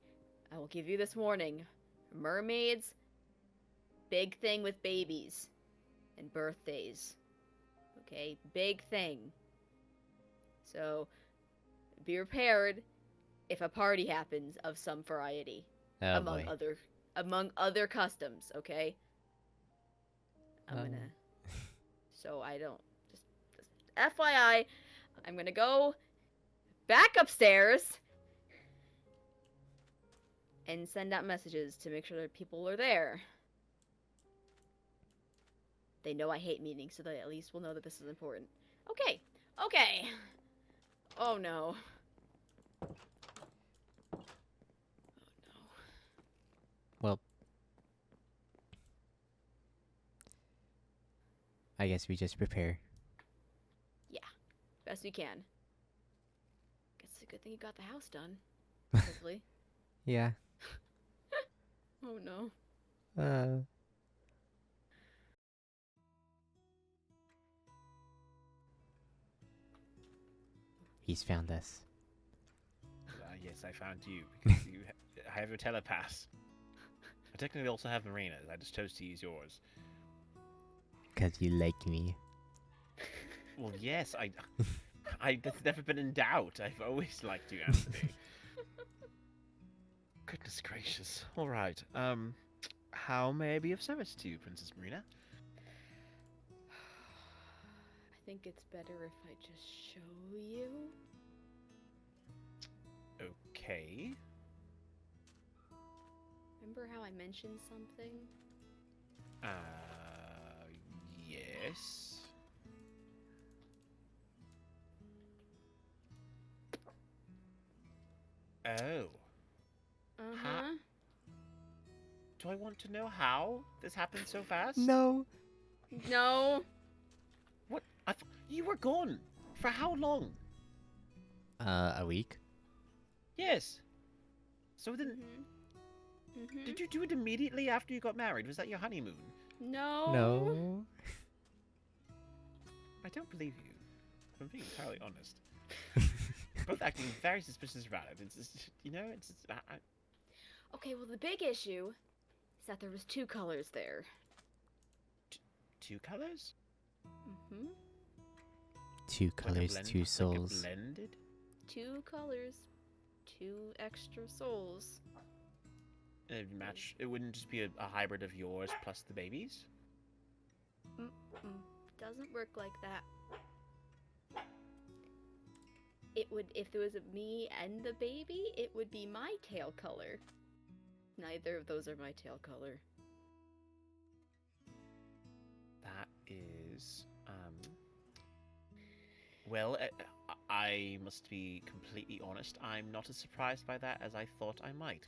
I will give you this warning. Mermaids, big thing with babies and birthdays. Okay? Big thing. So, be prepared if a party happens of some variety. Oh among boy. other customs, okay? I'm Um. gonna So I don't. Just FYI, I'm gonna go back upstairs and send out messages to make sure that people are there. They know I hate meetings, so they at least will know that this is important. Okay. Okay. Oh no. Oh no. Well, I guess we just prepare. Best we can. Guess it's a good thing you got the house done. Hopefully. Yeah. Oh no. He's found us. Yes, I found you because I have your telepass. I technically also have Marina's. I just chose to use yours. Because you like me. Well, yes, that's never been in doubt. I've always liked you, Anthony. Goodness gracious. All right. How may I be of service to you, Princess Marina? I think it's better if I just show you. Okay. Remember how I mentioned something? Yes. Oh. Uh-huh. Do I want to know how this happened so fast? No. No. What? You were gone. For how long? A week? Yes. So then, Mm-hmm. did you do it immediately after you got married? Was that your honeymoon? No. No. I don't believe you. If I'm being entirely honest. Both acting very suspicious about it. It's just, Okay, well the big issue is that there was two colors there. two colors? Mm-hmm. Two Like a colors, blend- two like a souls. blended? Two colors. Two extra souls. It'd match. It wouldn't just be a hybrid of yours plus the baby's. Doesn't work like that. It would, if there was a me and the baby, it would be my tail color. Neither of those are my tail color. That is, well, I must be completely honest. I'm not as surprised by that as I thought I might.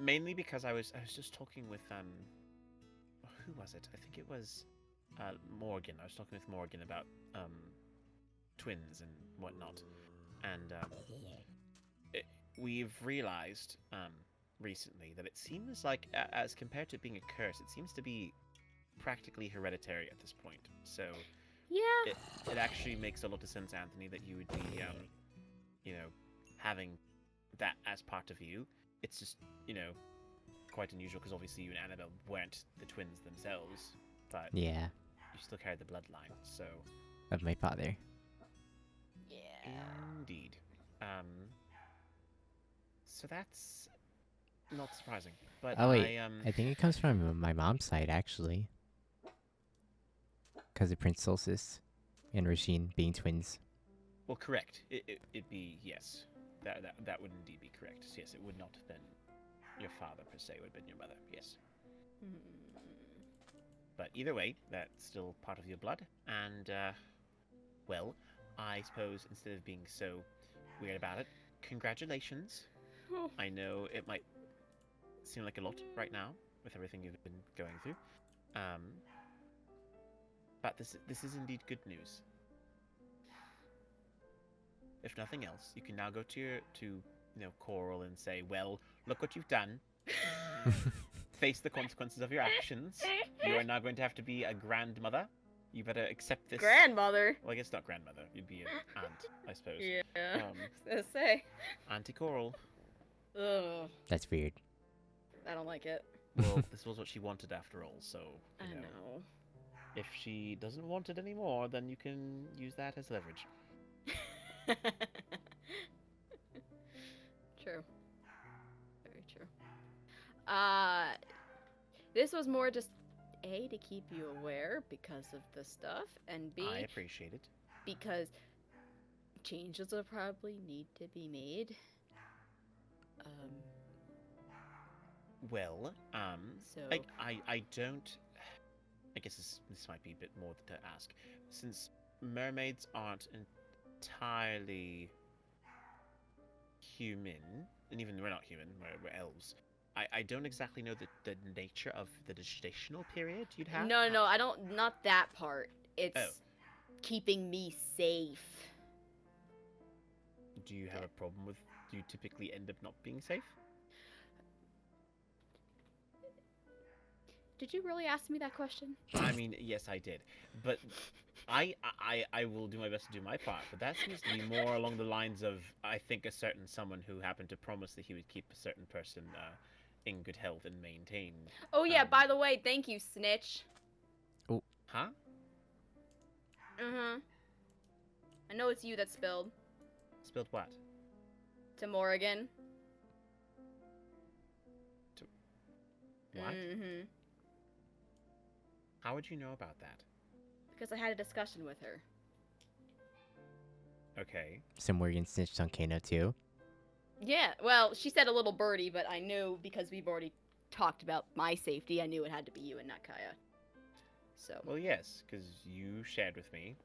Mainly because I was just talking with who was it? I think it was Morgan. I was talking with Morgan about twins and whatnot, and we've realized recently that it seems like, as compared to being a curse, it seems to be practically hereditary at this point. So Yeah. it actually makes a lot of sense, Anthony, that you would be having that as part of you. It's just quite unusual because obviously you and Annabelle weren't the twins themselves, but Yeah, you still carried the bloodline. So of my father. Yeah. indeed. So that's not surprising. But Oh wait, I think it comes from my mom's side actually. Because of Prince Solstice and Rasheen being twins. well, correct. It'd be yes. That would indeed be correct. Yes, it would not have been your father per se. It would have been your mother. Yes. But either way, that's still part of your blood. And well, I suppose instead of being so weird about it, congratulations. Oh. I know it might seem like a lot right now with everything you've been going through. But this is indeed good news. If nothing else, you can now go to Coral and say, "Well, look what you've done. Face the consequences of your actions. You are now going to have to be a grandmother. You better accept this." Grandmother. Well, I guess not grandmother. You'd be an aunt, I suppose. Yeah. Um, I was gonna say. Auntie Coral. Ugh. That's weird. I don't like it. Well, this was what she wanted after all, so I you know. know. If she doesn't want it anymore, then you can use that as leverage. True. Very true. This was more just a A, to keep you aware because of the stuff, and B, I appreciate it. because changes will probably need to be made. Well, So I don't. I guess this might be a bit more to ask, since mermaids aren't entirely human, and even we're not human, we're elves. I don't exactly know the nature of the gestational period you'd have. no, I don't. Not that part. It's Oh. keeping me safe. Do you have a problem with? Do you typically end up not being safe? Did you really ask me that question? I mean, yes, I did, but I will do my best to do my part. But that seems to be more along the lines of I think a certain someone who happened to promise that he would keep a certain person in good health and maintained. Oh yeah, by the way, thank you, Snitch. Huh? I know it's you that spilled. Spilled what? To Morrigan. What? How would you know about that? Because I had a discussion with her. Okay. So Morgan snitched on Kano too. Yeah, well, she said a little birdie, but I knew because we've already talked about my safety, I knew it had to be you and not Kaya. So. Well, yes, because you shared with me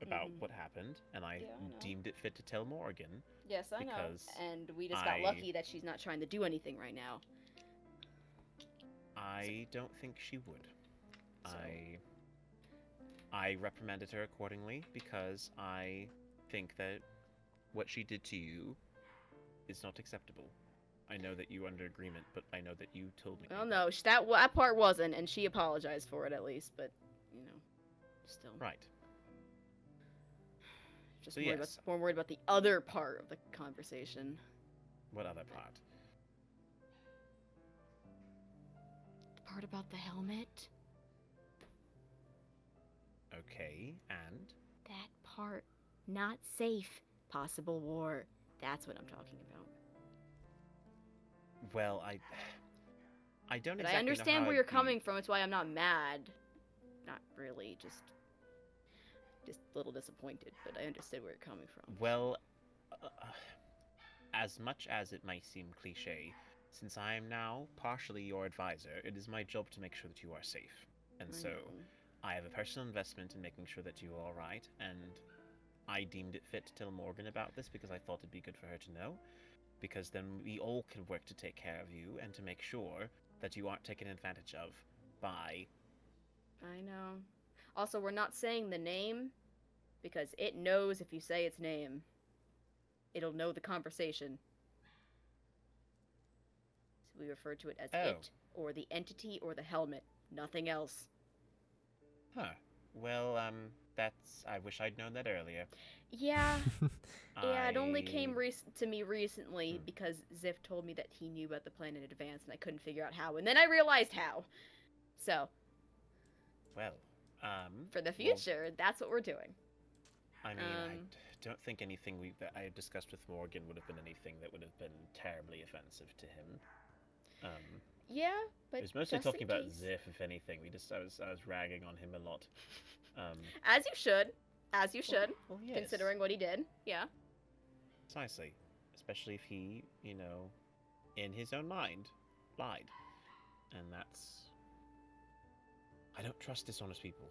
about what happened, and I deemed it fit to tell Morgan. Yes, I know. Because And we just got lucky that she's not trying to do anything right now. I don't think she would. So. I reprimanded her accordingly because I think that what she did to you is not acceptable. I know that you were under agreement, but I know that you told me. Well, no, that part wasn't, and she apologized for it at least, but, you know, still. Right. Just So more worried about the other part of the conversation. What other part? The part about the helmet? Okay, and? That part. Not safe. Possible war. That's what I'm talking about. Well, I don't But exactly I understand know where you're coming from. It's why I'm not mad. Not really, just a little disappointed, but I understood where you're coming from. Well, as much as it might seem cliche, since I am now partially your advisor, it is my job to make sure that you are safe. And so, I have a personal investment in making sure that you are all right, and I deemed it fit to tell Morgan about this because I thought it'd be good for her to know, because then we all can work to take care of you and to make sure that you aren't taken advantage of by... I know. Also, we're not saying the name, because it knows if you say its name. It'll know the conversation. So we refer to it as it, or the entity, or the helmet. Nothing else. Huh. Well, that's... I wish I'd known that earlier. Yeah. Yeah, it only came to me recently because Ziff told me that he knew about the plan in advance and I couldn't figure out how. And then I realized how. So. Well, for the future, that's what we're doing. I mean, I don't think anything that I discussed with Morgan would have been anything that would have been terribly offensive to him. Yeah, but it was mostly talking about Ziff, if anything. I was ragging on him a lot. As you should. As you should. Well, yes. Considering what he did. Yeah. Precisely. Especially if he, you know, in his own mind, lied. And that's... I don't trust dishonest people.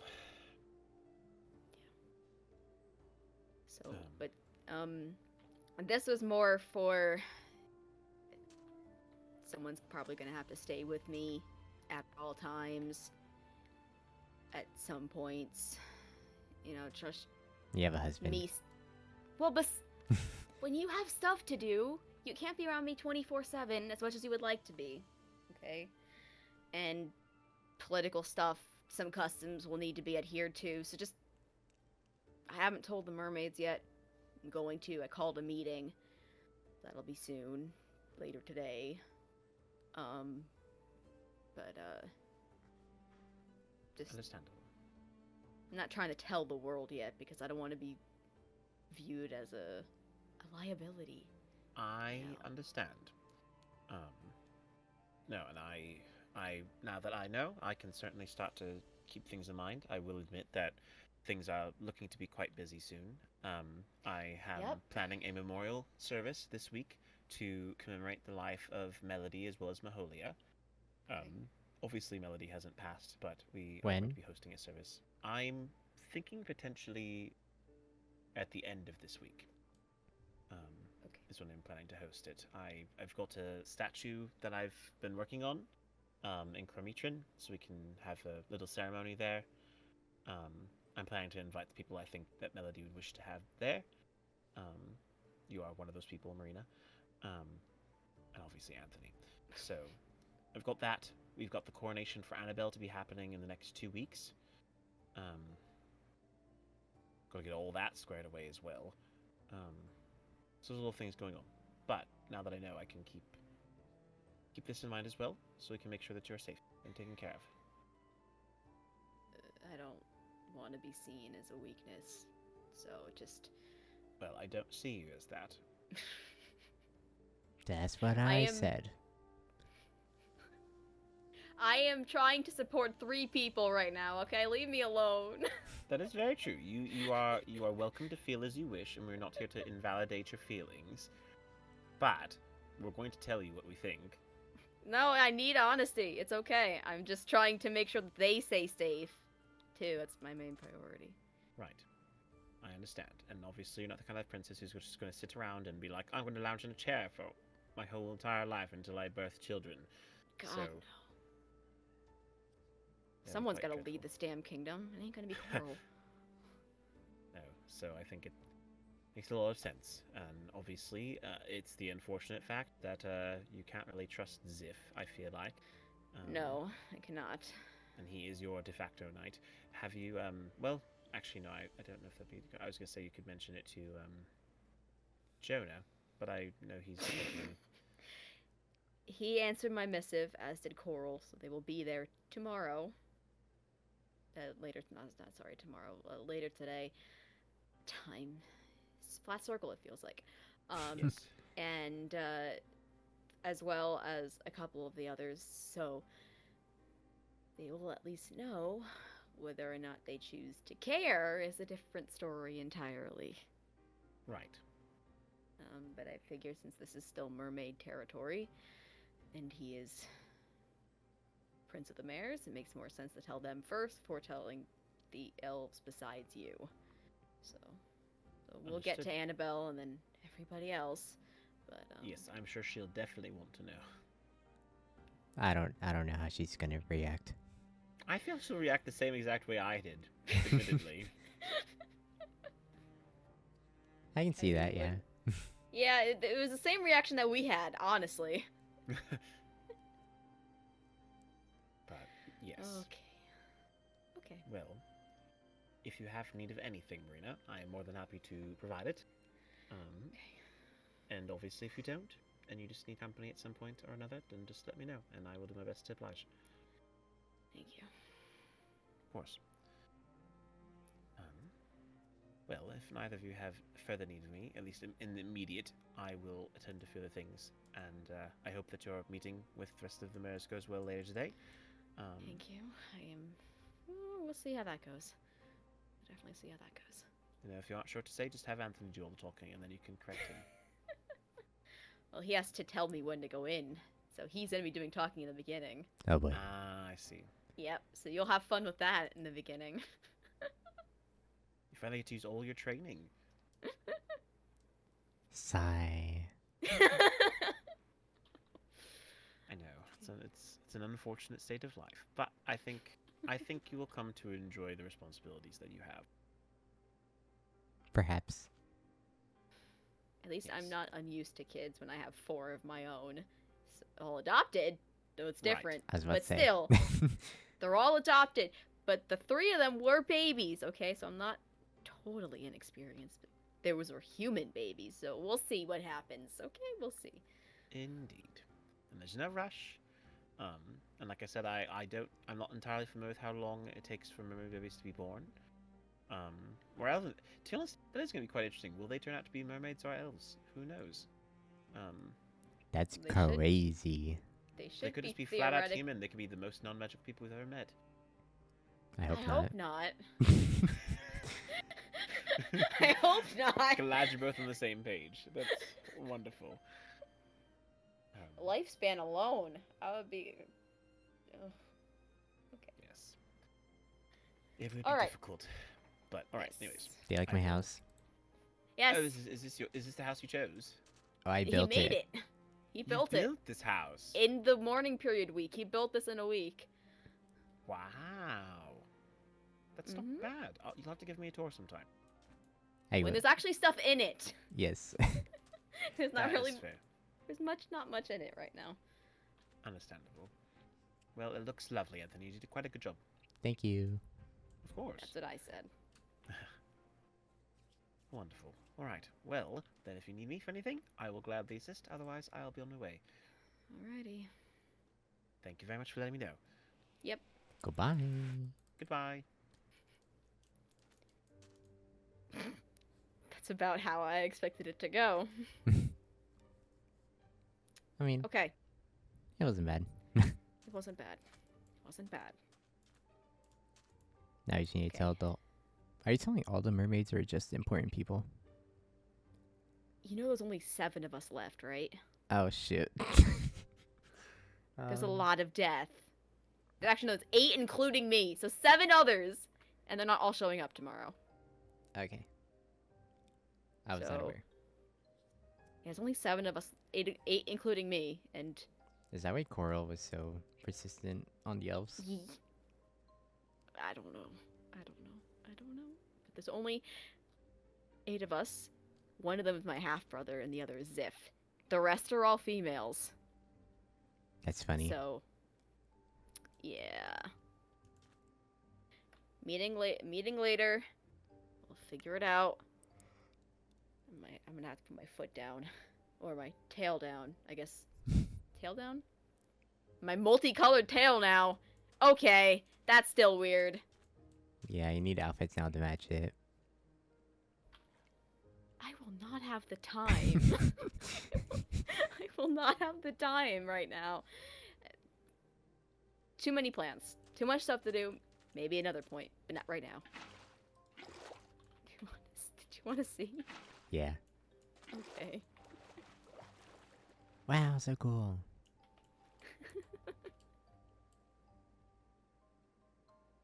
So, but, this was more for... Someone's probably gonna have to stay with me at all times. At some points. You know, trust... You have a husband. Me... Well, but... when you have stuff to do, you can't be around me 24/7 as much as you would like to be. Okay? And political stuff, some customs will need to be adhered to, so just... I haven't told the mermaids yet. I'm going to. I called a meeting. That'll be soon. Later today. Just... Understandable. I'm not trying to tell the world yet, because I don't want to be viewed as a liability. I understand. No, and now that I know, I can certainly start to keep things in mind. I will admit that things are looking to be quite busy soon. I am Yep. planning a memorial service this week to commemorate the life of Melody as well as Maholia. Obviously, Melody hasn't passed, but we are going When? to be hosting a service. I'm thinking potentially at the end of this week. Okay. Is when I'm planning to host it. I've got a statue that I've been working on in Cromitrin, so we can have a little ceremony there. I'm planning to invite the people I think that Melody would wish to have there. You are one of those people, Marina, and obviously Anthony. So I've got that. We've got the coronation for Annabelle to be happening in the next 2 weeks. Got to get all that squared away as well. So there's a lot of things going on. But now that I know, I can keep this in mind as well, so we can make sure that you're safe and taken care of. I don't want to be seen as a weakness, so just. Well, I don't see you as that. That's what I I am- said. I am trying to support 3 people right now. Okay, leave me alone. That is very true. You are welcome to feel as you wish, and we're not here to invalidate your feelings. But we're going to tell you what we think. No, I need honesty. It's okay. I'm just trying to make sure that they stay safe, too. That's my main priority. Right. I understand. And obviously you're not the kind of princess who's just going to sit around and be like, I'm going to lounge in a chair for my whole entire life until I birth children. God, So, no. that'd be Someone's quite got to lead dreadful. this damn kingdom. It ain't gonna be Coral. No, so I think it makes a lot of sense. And obviously, it's the unfortunate fact that you can't really trust Ziff, I feel like. No, I cannot. And he is your de facto knight. Have you, well, actually, no, I don't know if that'd be, I was going to say you could mention it to, Jonah, but I know he's taking- He answered my missive, as did Coral, so they will be there tomorrow. Later, not sorry, tomorrow. Later today. Time. It's flat circle, it feels like. yes. And as well as a couple of the others, so they will at least know. Whether or not they choose to care is a different story entirely. Right. But I figure since this is still mermaid territory, and he is Prince of the Mares, it makes more sense to tell them first before telling the elves besides you. So we'll get to Understood. Annabelle and then everybody else. But Yes, I'm sure she'll definitely want to know. I don't know how she's gonna react. I feel she'll react the same exact way I did, admittedly. I can see I that, yeah. would- yeah, it was the same reaction that we had, honestly. But, yes. Okay. Well, if you have need of anything, Marina, I am more than happy to provide it. And obviously, if you don't, and you just need company at some point or another, then just let me know, and I will do my best to oblige. Thank you. Of course. Well, if neither of you have further need of me, at least in the immediate, I will attend to further things, and I hope that your meeting with the rest of the mayors goes well later today. Thank you. We'll see how that goes. We'll definitely see how that goes. You know, if you aren't sure what to say, just have Anthony do all the talking, and then you can correct him. Well, he has to tell me when to go in, so he's gonna be doing talking in the beginning. Oh boy. Ah, I see. Yep. So you'll have fun with that in the beginning. You finally get to use all your training. Sigh. I know it's an unfortunate state of life, but I think you will come to enjoy the responsibilities that you have. Perhaps. At least I'm Yes. not unused to kids when I have 4 of my own. All adopted, though it's Right. different. I was about But to say. still, they're all adopted. But the 3 of them were babies, okay? So I'm not totally inexperienced. But there were human babies, so we'll see what happens. Okay, we'll see. Indeed, and there's no rush. And like I said, I'm not entirely familiar with how long it takes for mermaid babies to be born. Or elves. To be honest, that is going to be quite interesting. Will they turn out to be mermaids or elves? Who knows? That's They should. crazy. They should They could be just be flat out theoretic- human. They could be the most non-magical people we've ever met. I hope I not. hope not. I hope not. Glad you're both on the same page. That's wonderful. Lifespan alone, I would be. Ugh. Okay. Yes. It would be Alright. difficult. But alright, anyways. Do you like my house? Yes. Oh, is this the house you chose? Oh, I he built made it. it. He built you it built this house. in the morning period week. He built this in a week. Wow. That's Mhm. not bad. You'll have to give me a tour sometime. I When will. there's actually stuff in it. Yes. There's not That really. is fair. There's not much in it right now. Understandable. Well, it looks lovely, Anthony. You did quite a good job. Thank you. Of course. That's what I said. Wonderful. Alright. Well, then if you need me for anything, I will gladly assist. Otherwise, I'll be on my way. Alrighty. Thank you very much for letting me know. Goodbye. Goodbye. That's about how I expected it to go. I mean, Okay. it wasn't bad. It wasn't bad. It wasn't bad. Now you just need to Okay. tell the. Are you telling all the mermaids or just important people? You know there's only 7 of us left, right? Oh shit. There's a lot of death. Actually, no, it's 8 including me, so 7 others! And they're not all showing up tomorrow. Okay. I was not So- aware. Yeah, there's only 7 of us, 8 including me, and Is that why Coral was so persistent on the elves? I don't know. I don't know. But there's only 8 of us. One of them is my half-brother, and the other is Ziff. The rest are all females. That's funny. So, yeah. Meeting later. We'll figure it out. I'm gonna have to put my foot down. Or my tail down, I guess. Tail down? My multicolored tail now. Okay, that's still weird. Yeah, you need outfits now to match it. I will not have the time. I will not have the time right now. Too many plans. Too much stuff to do. Maybe another point, but not right now. Did you want to see? Yeah. Okay. Wow, so cool.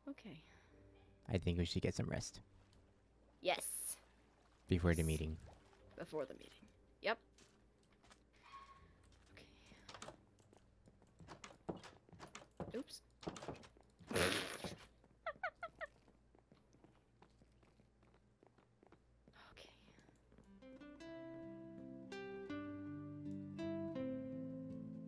Okay. I think we should get some rest Yes. before the meeting. Before the meeting. Yep. Okay. Oops.